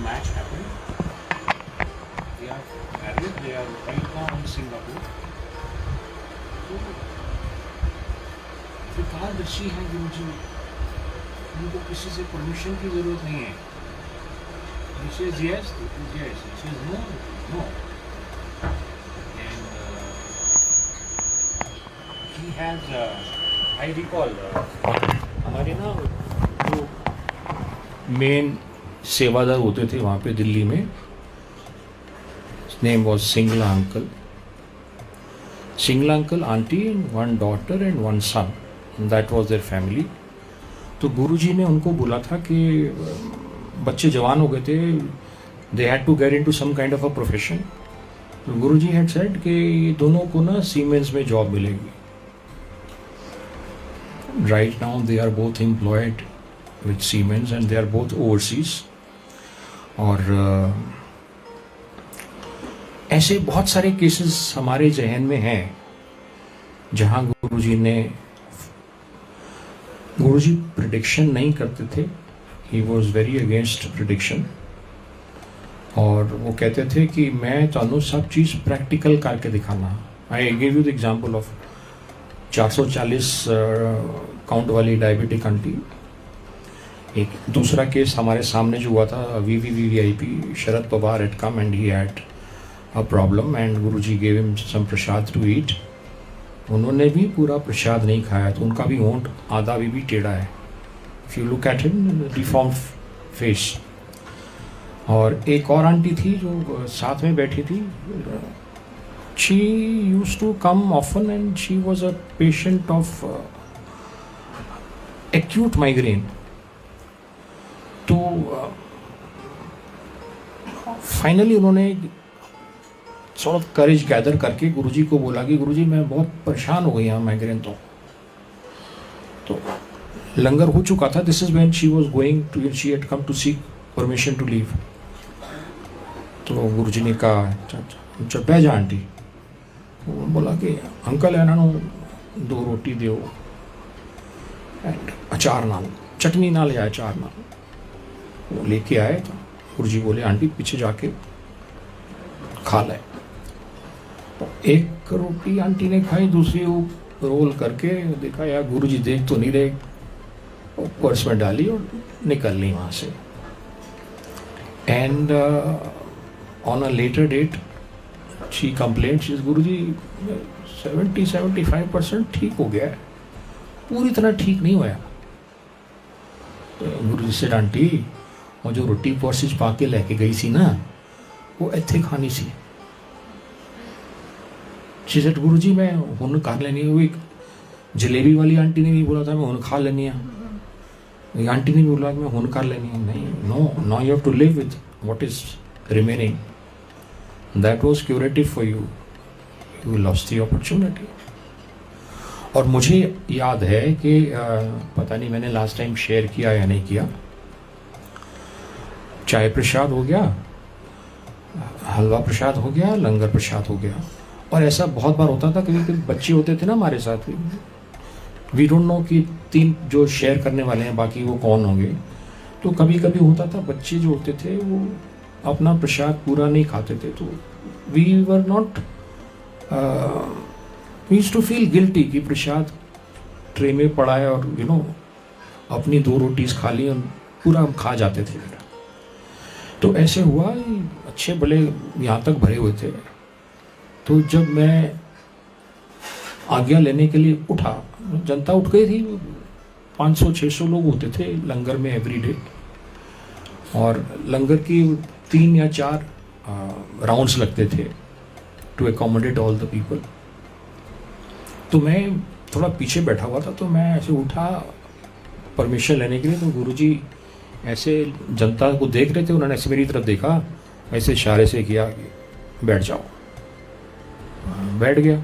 Match happened. They are married. They are right now in Singapore. विकारदर्शी है गुरु जी, उनको किसी से परमिशन की जरूरत नहीं है। He says yes, it is yes. He says no, no. And he has, I recall, हमारे ना जो मेन सेवादार होते थे वहाँ पे दिल्ली में, name was Singla uncle. Singla uncle, aunty, 1 daughter and 1 son, that was their family. तो गुरुजी ने उनको बोला था कि बच्चे जवान हो गए थे, they had to get into some kind of a profession. तो गुरुजी हैड सेड कि ये दोनों को ना सीमेंस में जॉब मिलेगी। Right now they are both employed with Siemens and they are both overseas। और ऐसे बहुत सारे केसेस हमारे जहन में हैं जहां गुरुजी प्रिडिक्शन नहीं करते थे। He was very against prediction. और वो कहते थे कि मैं ਤੁਹਾਨੂੰ सब चीज़ प्रैक्टिकल करके दिखाना। I give you the example of 440 count वाली डायबिटिक आंटी। एक दूसरा केस हमारे सामने जो हुआ था, VVVIP Sharad Pawar had come and he had a problem and Guruji gave him some Prasad to eat। उन्होंने भी पूरा प्रसाद नहीं खाया तो उनका भी होंठ आधा भी टेढ़ा है। If you look at him, deformed face। और एक और आंटी थी जो साथ में बैठी थी, she used to come often and she was a patient of acute migraine। तो फाइनली उन्होंने सॉर्ट ऑफ करेज गैदर करके गुरुजी को बोला कि गुरुजी मैं बहुत परेशान हो गई हूँ माइग्रेन। तो लंगर हो चुका था। This is when she was going to, she had come to seek permission to leave. तो गुरुजी ने कहा अच्छा बह जा आंटी। वो बोला कि अंकल है ना 2 रोटी दो एंड अचार नाल, चटनी नाल या अचार नाल। वो लेके आए तो गुरुजी बोले आंटी पीछे जाके खा ले। तो एक रोटी आंटी ने खाई, दूसरी वो रोल करके देखा यार गुरुजी देख तो नहीं रहे, पर्स में डाली और निकल ली वहाँ से। And on a later date she complained, she Guruji 70-75% ठीक हो गया है, पूरी तरह ठीक नहीं हुआ। तो गुरुजी से आंटी वो जो रोटी पर्स पा के लेके गई सी ना वो इत्थे खानी सी। शी सेड गुरुजी मैं हुन कर लेनी। वो एक जलेबी वाली आंटी ने भी बोला था मैं हुन खा लेनी है, आंटी ने भी बोला मैं हुन कर लेनी है। नहीं, no, now you have to live with what is remaining. That was curative for you, you lost the opportunity. और मुझे याद है कि पता नहीं मैंने लास्ट टाइम शेयर किया या नहीं किया, चाय प्रसाद हो गया, हलवा प्रसाद हो गया, लंगर प्रसाद हो गया। और ऐसा बहुत बार होता था, कभी कभी बच्चे होते थे ना हमारे साथ, वी डोंट नो कि 3 जो शेयर करने वाले हैं बाकी वो कौन होंगे। तो कभी कभी होता था बच्चे जो होते थे वो अपना प्रसाद पूरा नहीं खाते थे, तो we were not, we used to feel guilty कि प्रसाद ट्रे में पड़ा है और यू नो अपनी 2 रोटीज खा ली और पूरा हम खा जाते थे। तो ऐसे हुआ, अच्छे भले यहाँ तक भरे हुए थे। तो जब मैं आज्ञा लेने के लिए उठा, जनता उठ गई थी, 500-600 लोग होते थे लंगर में एवरीडे। और लंगर की 3 या 4 राउंड्स लगते थे to accommodate all the people. तो मैं थोड़ा पीछे बैठा हुआ था, तो मैं ऐसे उठा परमिशन लेने के लिए। तो गुरुजी ऐसे जनता को देख रहे थे, उन्होंने ऐसे मेरी तरफ देखा, ऐसे इशारे से किया कि बैठ जाओ। बैठ गया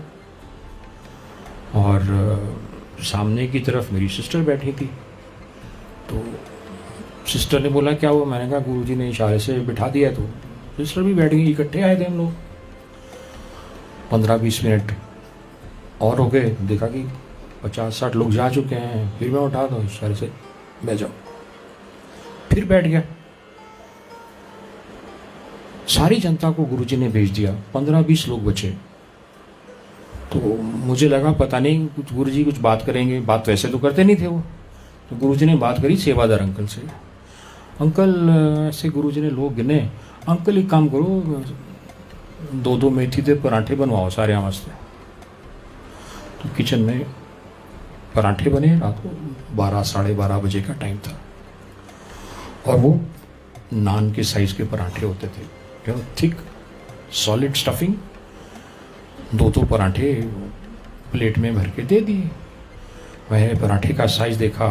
और सामने की तरफ मेरी सिस्टर बैठी थी। तो सिस्टर ने बोला क्या हुआ? मैंने कहा गुरुजी ने इशारे से बिठा दिया। तो सिस्टर भी बैठ गई, इकट्ठे आए थे हम लोग। 15-20 मिनट और हो गए, देखा कि 50-60 लोग जा चुके हैं। फिर मैं उठा दो इशारे से बैठ जाओ, फिर बैठ गया। सारी जनता को गुरुजी ने भेज दिया, 15-20 लोग बचे। तो मुझे लगा पता नहीं कुछ गुरुजी कुछ बात करेंगे, बात वैसे तो करते नहीं थे वो। तो गुरुजी ने बात करी सेवादार अंकल से। अंकल ऐसे गुरुजी ने लोग गिने, अंकल एक काम करो 2-2 मेथी के पराठे बनवाओ सारे वास्ते। तो किचन में पराठे बने, रात को 12-12:30 बजे का टाइम था। और वो नान के साइज के पराठे होते थे, you know thick solid stuffing. 2 पराठे प्लेट में भर के दे दिए। मैंने पराठे का साइज देखा,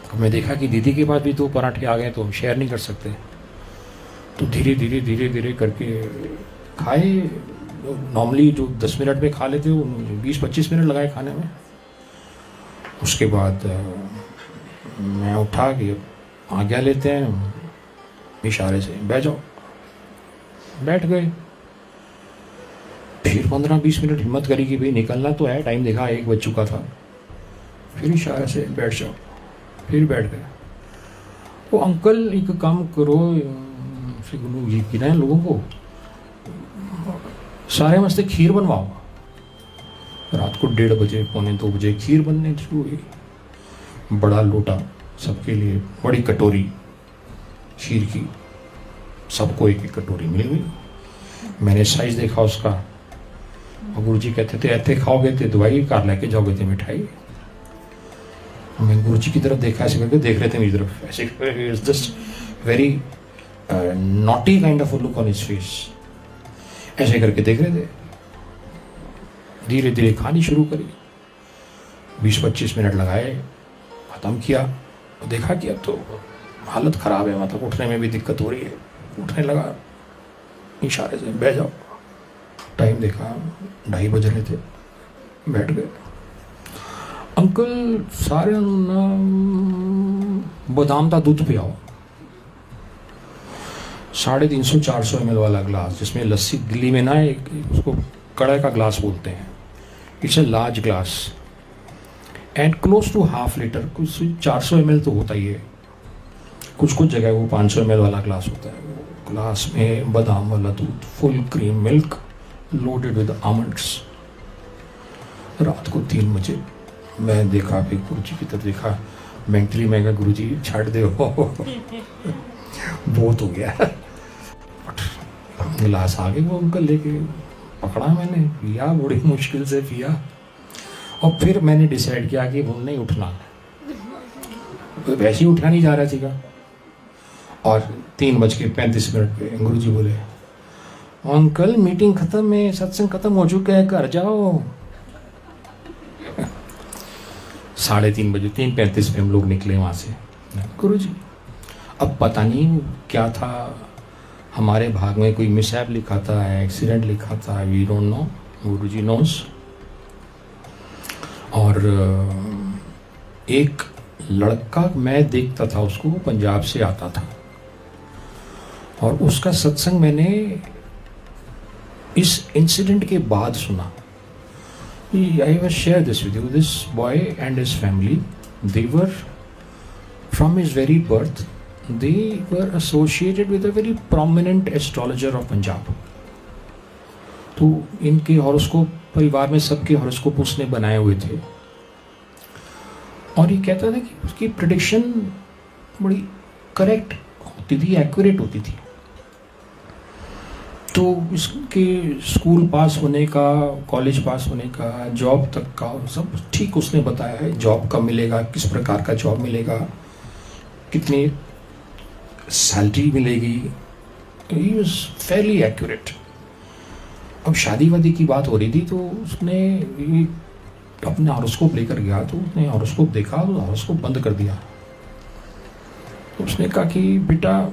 तो मैं देखा कि दीदी के पास भी 2 पराठे आ गए, तो हम शेयर नहीं कर सकते। तो धीरे धीरे करके खाए। नॉर्मली जो 10 मिनट में खा लेते वो 20-25 मिनट लगाए खाने में। उसके बाद मैं उठा कि आज्ञा लेते हैं, इशारे से बैठ जाओ। बैठ गए। फिर 15-20 मिनट हिम्मत करी कि भाई निकलना तो है, टाइम देखा 1 बज चुका था। फिर इशारे से बैठ जाओ, फिर बैठ गए। वो अंकल एक काम करो, ये गिनाए लोगों को, सारे वास्ते खीर बनवाओ। रात को 1:30 बजे, 1:45 खीर बनने शुरू हुई। बड़ा लोटा सबके लिए, बड़ी कटोरी खीर की, सबको एक एक कटोरी मिल गई। मैंने साइज देखा उसका, और गुरुजी कहते थे ऐसे खाओगे तो दवाई कार लेके जाओगे तो मिठाई। मैं गुरुजी की तरफ देखा, ऐसे करके देख रहे थे मेरी तरफ, ऐसे just very naughty kind of look on his face, ऐसे करके देख रहे थे। धीरे धीरे खानी शुरू करी, 20-25 मिनट लगाए, ख़त्म किया। देखा कि अब तो हालत ख़राब है, मतलब उठने में भी दिक्कत हो रही है। उठने लगा, इशारे से बैठ जाओ। टाइम देखा 2:30 बज रहे थे, बैठ गए। अंकल सारे ना बादाम का दूध पियाओ, 350-400 ml वाला ग्लास, जिसमें लस्सी दिल्ली में ना एक उसको कड़ाई का ग्लास बोलते हैं। It's a large glass and close to ½ litre, कुछ 400 ml तो होता ही है, कुछ कुछ जगह वो 500 ml वाला ग्लास होता है। वो ग्लास में बादाम वाला दूध, full cream milk loaded with almonds. रात को 3 बजे मैं देखा, फिर गुरुजी की तरफ देखा, मेंटली मैं कहा गुरुजी छाड़ दे बहुत हो गया। गिलास आगे वो अंकल लेके पकड़ा, मैंने पिया, बड़ी मुश्किल से पिया। और फिर मैंने डिसाइड किया कि वो नहीं उठना, वैसे ही उठा नहीं जा रहा थी। और 3:35 पे गुरुजी बोले, अंकल मीटिंग खत्म है, सत्संग खत्म हो चुका है, घर जाओ। 3:30 बजे, 3:35 पे हम लोग निकले वहाँ से। गुरुजी अब पता नहीं क्या था, हमारे भाग में कोई मिसहैप लिखा था, एक्सीडेंट लिखा था, we don't know, Guruji knows. और एक लड़का मैं देखता था उसको, वो पंजाब से आता था, और उसका सत्संग मैंने इस इंसिडेंट के बाद सुना। I will share this with you. This boy and his family, they were from his very birth, they were associated with a very prominent astrologer of Punjab. तो इनके हॉरोस्कोप, परिवार में सबके हॉरोस्कोप उसने बनाए हुए थे। और ये कहता था कि उसकी प्रेडिक्शन बड़ी करेक्ट होती थी, एक्यूरेट होती थी। तो इसके स्कूल पास होने का, कॉलेज पास होने का, जॉब तक का सब ठीक उसने बताया है। जॉब कब मिलेगा, किस प्रकार का जॉब मिलेगा, कितनी सैलरी मिलेगी, ही वाज फेयरली एक्यूरेट। अब शादी वादी की बात हो रही थी, तो उसने अपना हॉरोस्कोप लेकर गया, तो उसने हॉरोस्कोप देखा, तो हॉरोस्कोप बंद कर दिया। तो उसने कहा कि बेटा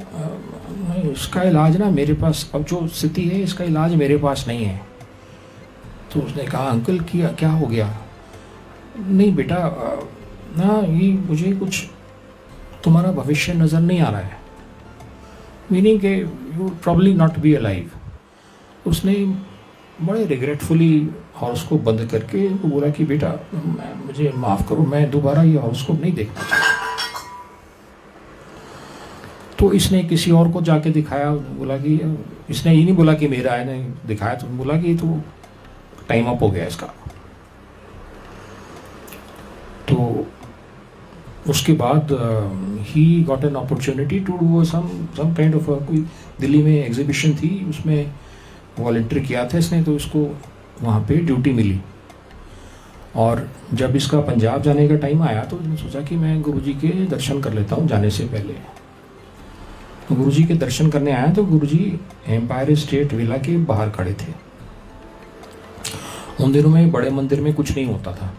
इसका इलाज ना मेरे पास, अब जो स्थिति है इसका इलाज मेरे पास नहीं है। तो उसने कहा अंकल क्या हो गया? नहीं बेटा, ना ये मुझे कुछ तुम्हारा भविष्य नज़र नहीं आ रहा है, मीनिंग के you probably not be alive. उसने बड़े रिग्रेटफुली हॉरोस्कोप बंद करके बोला कि बेटा मुझे माफ़ करो, मैं दोबारा ये हॉरोस्कोप नहीं देखना चाहता। तो इसने किसी और को जाके दिखाया, बोला कि इसने ये नहीं बोला कि मेरा है, नहीं दिखाया, तो बोला कि तो टाइम अप हो गया इसका। तो उसके बाद he got an opportunity to do some kind of, कोई दिल्ली में एग्जीबिशन थी, उसमें वॉलंटियर किया था इसने, तो इसको वहाँ पे ड्यूटी मिली। और जब इसका पंजाब जाने का टाइम आया, तो उसने सोचा कि मैं गुरुजी के दर्शन कर लेता हूँ जाने से पहले। तो गुरुजी के दर्शन करने आया, तो गुरुजी एम्पायर स्टेट विला के बाहर खड़े थे। उन दिनों में बड़े मंदिर में कुछ नहीं होता था।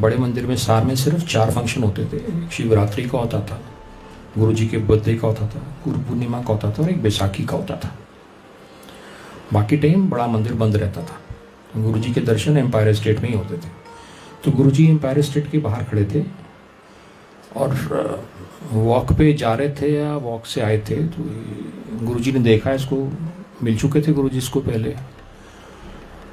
बड़े मंदिर में साल में सिर्फ 4 फंक्शन होते थे। एक शिवरात्रि का होता था, गुरुजी के बर्थडे का होता था, गुरु पूर्णिमा का होता था, और एक बैसाखी का होता था। बाकी टाइम बड़ा मंदिर बंद रहता था। गुरुजी के दर्शन एम्पायर स्टेट में ही होते थे। तो गुरुजी एम्पायर स्टेट के बाहर खड़े थे और वॉक पे जा रहे थे या वॉक से आए थे। तो गुरुजी ने देखा, इसको मिल चुके थे गुरुजी इसको पहले।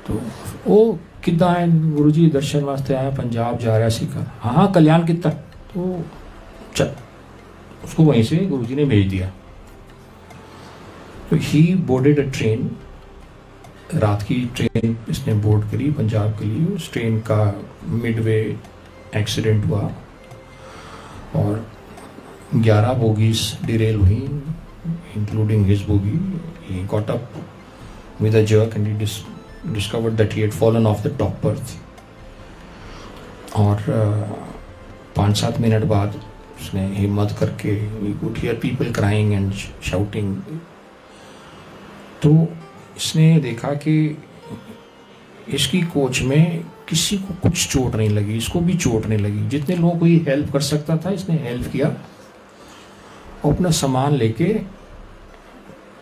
तो ओ कितना है गुरुजी, दर्शन वास्ते आया, पंजाब जा रहा है सीखा। हाँ कल्याण कितना, तो चल, उसको वहीं से गुरुजी ने भेज दिया। तो ही बोर्डेड अ ट्रेन रात की ट्रेन इसने बोर्ड करी पंजाब के लिए। उस ट्रेन का मिडवे एक्सीडेंट हुआ और 11 बोगीज डिरेल हुई, including his bogie. He got up with a jerk and he discovered that he had fallen off the top berth। और 5-7 मिनट बाद उसने हिम्मत करके, we could hear people crying and shouting। तो इसने देखा कि इसकी कोच में किसी को कुछ चोट नहीं लगी, इसको भी चोट नहीं लगी। जितने लोगों को ये हेल्प कर सकता था इसने हेल्प किया और अपना सामान लेके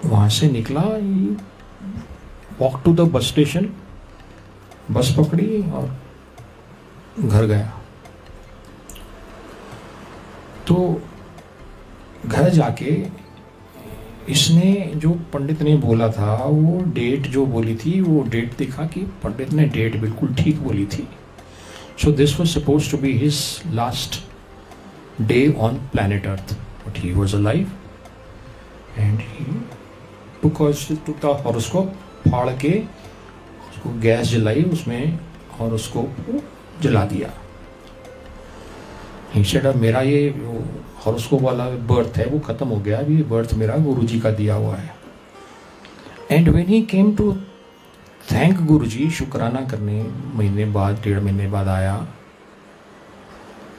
वहाँ से निकला। Walk to the bus station, bus पकड़ी और घर गया। तो घर जाके इसने जो पंडित ने बोला था, वो डेट जो बोली थी, वो डेट देखा कि पंडित ने डेट बिल्कुल ठीक बोली थी। So this was supposed to be his last day on planet earth, but he was alive and he took the horoscope, फाड़ के उसको गैस जलाई उसमें और उसको जला दिया। इंस्टेड ऑफ मेरा ये हॉरोस्कोप वाला बर्थ है वो खत्म हो गया, अभी बर्थ मेरा गुरुजी का दिया हुआ है। And when he came to thank Guruji, शुक्राना करने महीने बाद, 1.5 महीने बाद आया,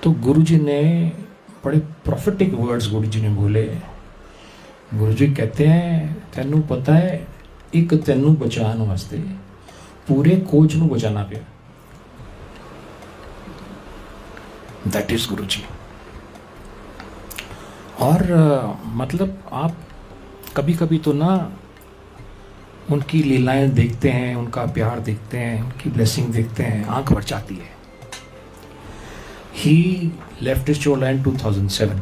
तो गुरुजी ने बड़े प्रॉफिटिक वर्ड्स गुरुजी ने बोले। गुरुजी कहते हैं, तेनू पता है एक तेनू बचाने वास्ते पूरे कोच नू बचाना पिया। दैट इज गुरुजी। और मतलब आप कभी कभी तो ना उनकी लीलाएं देखते हैं, उनका प्यार देखते हैं, उनकी ब्लेसिंग देखते हैं, आंख भर जाती है। He left his chola in 2007।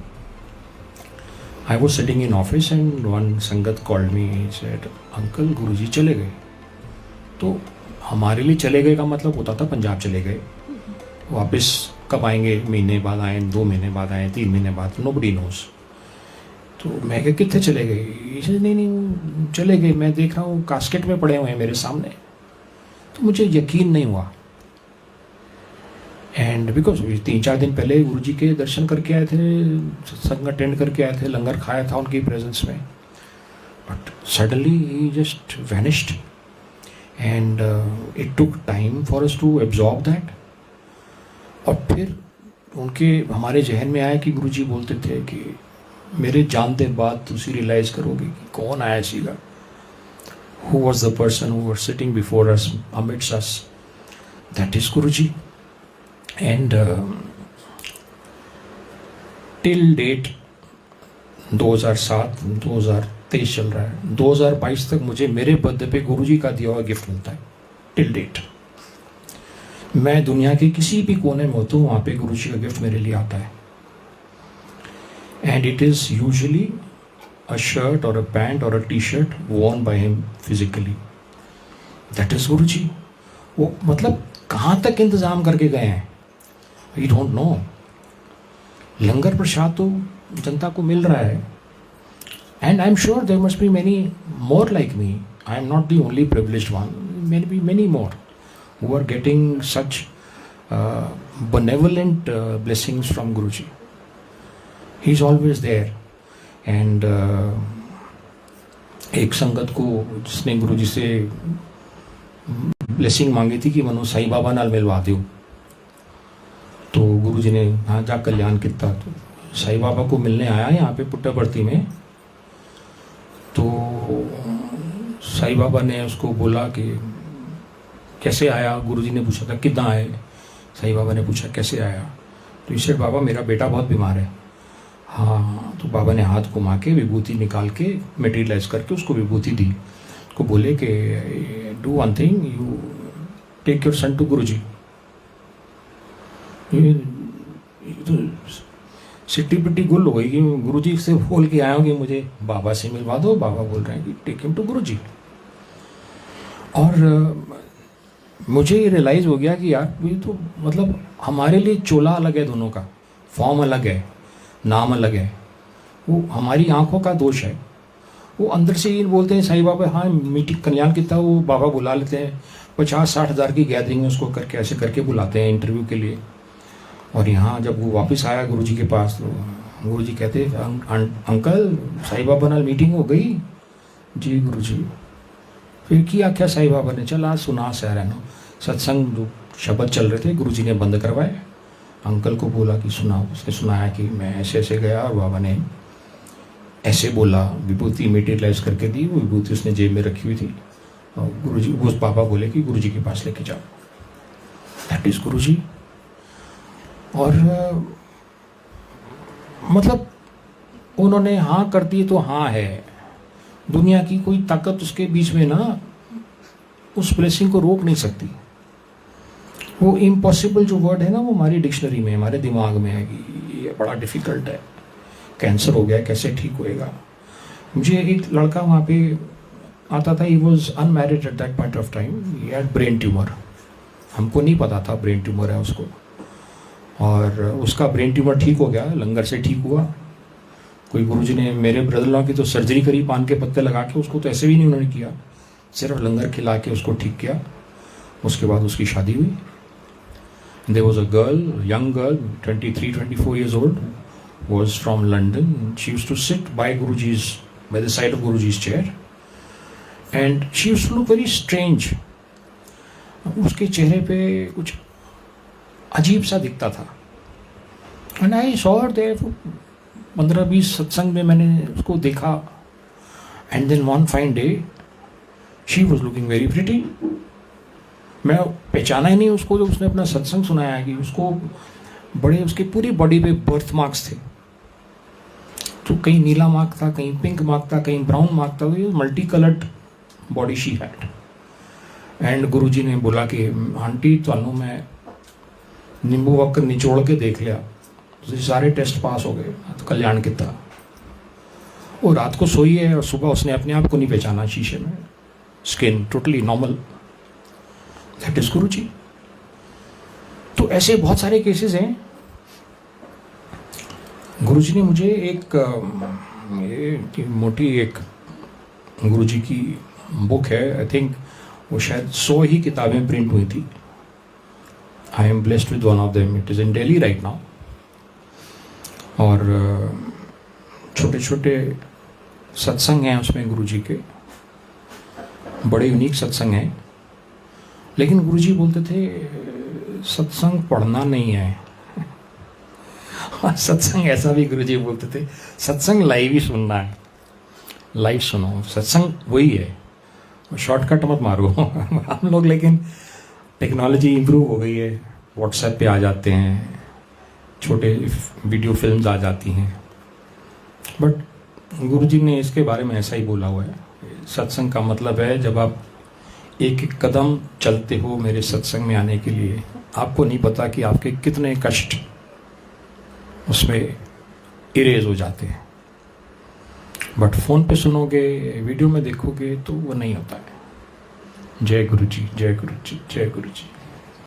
I was sitting in office and one संगत called me, he said, uncle Guruji चले गए। तो हमारे लिए चले गए का मतलब होता था पंजाब चले गए, वापस कब आएंगे, महीने बाद आए, 2 महीने बाद आए, 3 महीने बाद, nobody knows। तो मैं कहा कितने चले गए? इसे नहीं चले गए, मैं देख रहा हूँ कास्केट में पड़े हुए हैं मेरे सामने। तो मुझे यकीन नहीं हुआ। एंड बिकॉज 3-4 दिन पहले गुरुजी के दर्शन करके आए थे, सत्संग अटेंड करके आए थे, लंगर खाया था उनकी प्रेजेंस में, but suddenly he just vanished and it took time for us to absorb that. और फिर उनके हमारे जहन में आया कि गुरुजी बोलते थे कि मेरे जानते बाद तुसी रियलाइज करोगे कि कौन आया सीगा, who was the person who was sitting before us, admits us, that is Guruji. And till date 2007, 2023 चल रहा है, 2022 तक मुझे मेरे बर्थडे पे गुरुजी का दिया हुआ गिफ्ट मिलता है टिल डेट। मैं दुनिया के किसी भी कोने में होता हूँ, वहाँ पे गुरुजी का गिफ्ट मेरे लिए आता है। And it is usually a shirt और अ पैंट और a T shirt worn by him physically. That is Guruji. वो मतलब कहाँ तक इंतज़ाम करके गए हैं, वी डोंट नो। लंगर प्रसाद तो जनता को मिल रहा है, and I am sure there must be many more like me. I am not the only privileged one, maybe many more who are getting such benevolent blessings from Guruji. He is always there. And एक संगत को जिसने गुरुजी से blessing मांगी थी कि मनो साईं बाबा नाल मिलवा दो, तो गुरुजी ने हाँ जा कल्याण किया। तो साईं बाबा को मिलने आया यहाँ पे पुट्टापर्थी में, तो साईं बाबा ने उसको बोला कि कैसे आया। गुरुजी ने पूछा था कितना आए, साईं बाबा ने पूछा कैसे आया, तो इसे बाबा मेरा बेटा बहुत बीमार है। हाँ, तो बाबा ने हाथ घुमा के विभूति निकाल के मटेरियलाइज करके उसको विभूति दी। उसको बोले कि do one thing, you take your son to Guruji. तो सिट्टी पिट्टी गुल हो गई कि गुरुजी से बोल के आया हूँ कि मुझे बाबा से मिलवा दो। बाबा बोल रहे हैं कि टेक हिम टू गुरुजी। और मुझे ये रियलाइज़ हो गया कि यार ये तो मतलब हमारे लिए चोला अलग है, दोनों का फॉर्म अलग है, नाम अलग है। वो हमारी आंखों का दोष है। वो अंदर से ही बोलते हैं साईं बाबा, हाँ मीटिंग कल्याण कितना वो बाबा बुला लेते हैं, 50-60 हज़ार की गैदरिंग में उसको करके ऐसे करके बुलाते हैं इंटरव्यू के लिए। और यहाँ जब वो वापस आया गुरुजी के पास, तो गुरुजी कहते अंकल साईं बाबा नाल मीटिंग हो गई जी गुरुजी। फिर किया क्या साईं बाबा ने, चल आज सुना सारा सत्संग जो शब्द चल रहे थे गुरुजी ने बंद करवाए, अंकल को बोला कि सुनाओ। उसने सुनाया कि मैं ऐसे ऐसे गया और बाबा ने ऐसे बोला, विभूति मेटेरियलाइज करके दी, वो विभूति उसने जेब में रखी हुई थी, और गुरुजी वो पापा बोले कि गुरुजी के पास लेके जाओ, दैट इज गुरुजी। और मतलब उन्होंने हाँ कर दी तो हाँ है, दुनिया की कोई ताकत उसके बीच में ना उस ब्लेसिंग को रोक नहीं सकती। वो इम्पॉसिबल जो वर्ड है ना, वो हमारी डिक्शनरी में, हमारे दिमाग में है कि ये बड़ा डिफिकल्ट है, कैंसर हो गया कैसे ठीक होएगा। मुझे एक लड़का वहाँ पे आता था, he was unmarried at that point of time, he had brain tumour, हमको नहीं पता था ब्रेन ट्यूमर है उसको, और उसका ब्रेन ट्यूमर ठीक हो गया, लंगर से ठीक हुआ। कोई गुरुजी ने, मेरे ब्रदर लॉ की तो सर्जरी करी पान के पत्ते लगा के, उसको तो ऐसे भी नहीं उन्होंने किया, सिर्फ लंगर खिला के उसको ठीक किया। उसके बाद उसकी शादी हुई। There was a girl, young girl, 23-24 years old, was from London. She used to sit by the side of Guruji's chair, and she used to look very strange. उसके चेहरे पे कुछ अजीब सा दिखता था, and I saw her there for 15-20 सत्संग में मैंने उसको देखा, and then one fine day, she was looking very pretty. मैं पहचाना ही नहीं उसको, जब उसने अपना सत्संग सुनाया कि उसको बड़े, उसके पूरी बॉडी पे बर्थ मार्क्स थे, तो कहीं नीला मार्क था, कहीं पिंक मार्क था, कहीं ब्राउन मार्क था, ये multi coloured body she had. And Guruji ने बोला कि आंटी थानू मैं नींबू वक्कर निचोड़ के देख लिया, तो सारे टेस्ट पास हो गए, तो कल्याण कितना। वो रात को सोई है और सुबह उसने अपने आप को नहीं पहचाना शीशे में, skin totally normal, that is Guruji. तो ऐसे बहुत सारे केसेस हैं। गुरुजी ने मुझे एक मोटी एक गुरुजी की बुक है, आई थिंक वो शायद 100 ही किताबें प्रिंट हुई थी। I am blessed with one of them, it is in Delhi right now. और छोटे छोटे सत्संग हैं उसमें गुरुजी के, बड़े यूनिक सत्संग हैं। लेकिन गुरुजी बोलते थे सत्संग पढ़ना नहीं है, सत्संग ऐसा भी गुरुजी बोलते थे, सत्संग लाइव ही सुनना है, लाइव सुनो, सत्संग वही है, शॉर्टकट मत मारो। हम लोग लेकिन टेक्नोलॉजी इम्प्रूव हो गई है, व्हाट्सएप पे आ जाते हैं, छोटे वीडियो फिल्म्स आ जाती हैं, बट गुरुजी ने इसके बारे में ऐसा ही बोला हुआ है। सत्संग का मतलब है जब आप एक एक कदम चलते हो मेरे सत्संग में आने के लिए, आपको नहीं पता कि आपके कितने कष्ट उसमें इरेज हो जाते हैं, बट फ़ोन पे सुनोगे, वीडियो में देखोगे तो वो नहीं होता है। जय गुरु जी, जय गुरु जी, जय गुरु जी।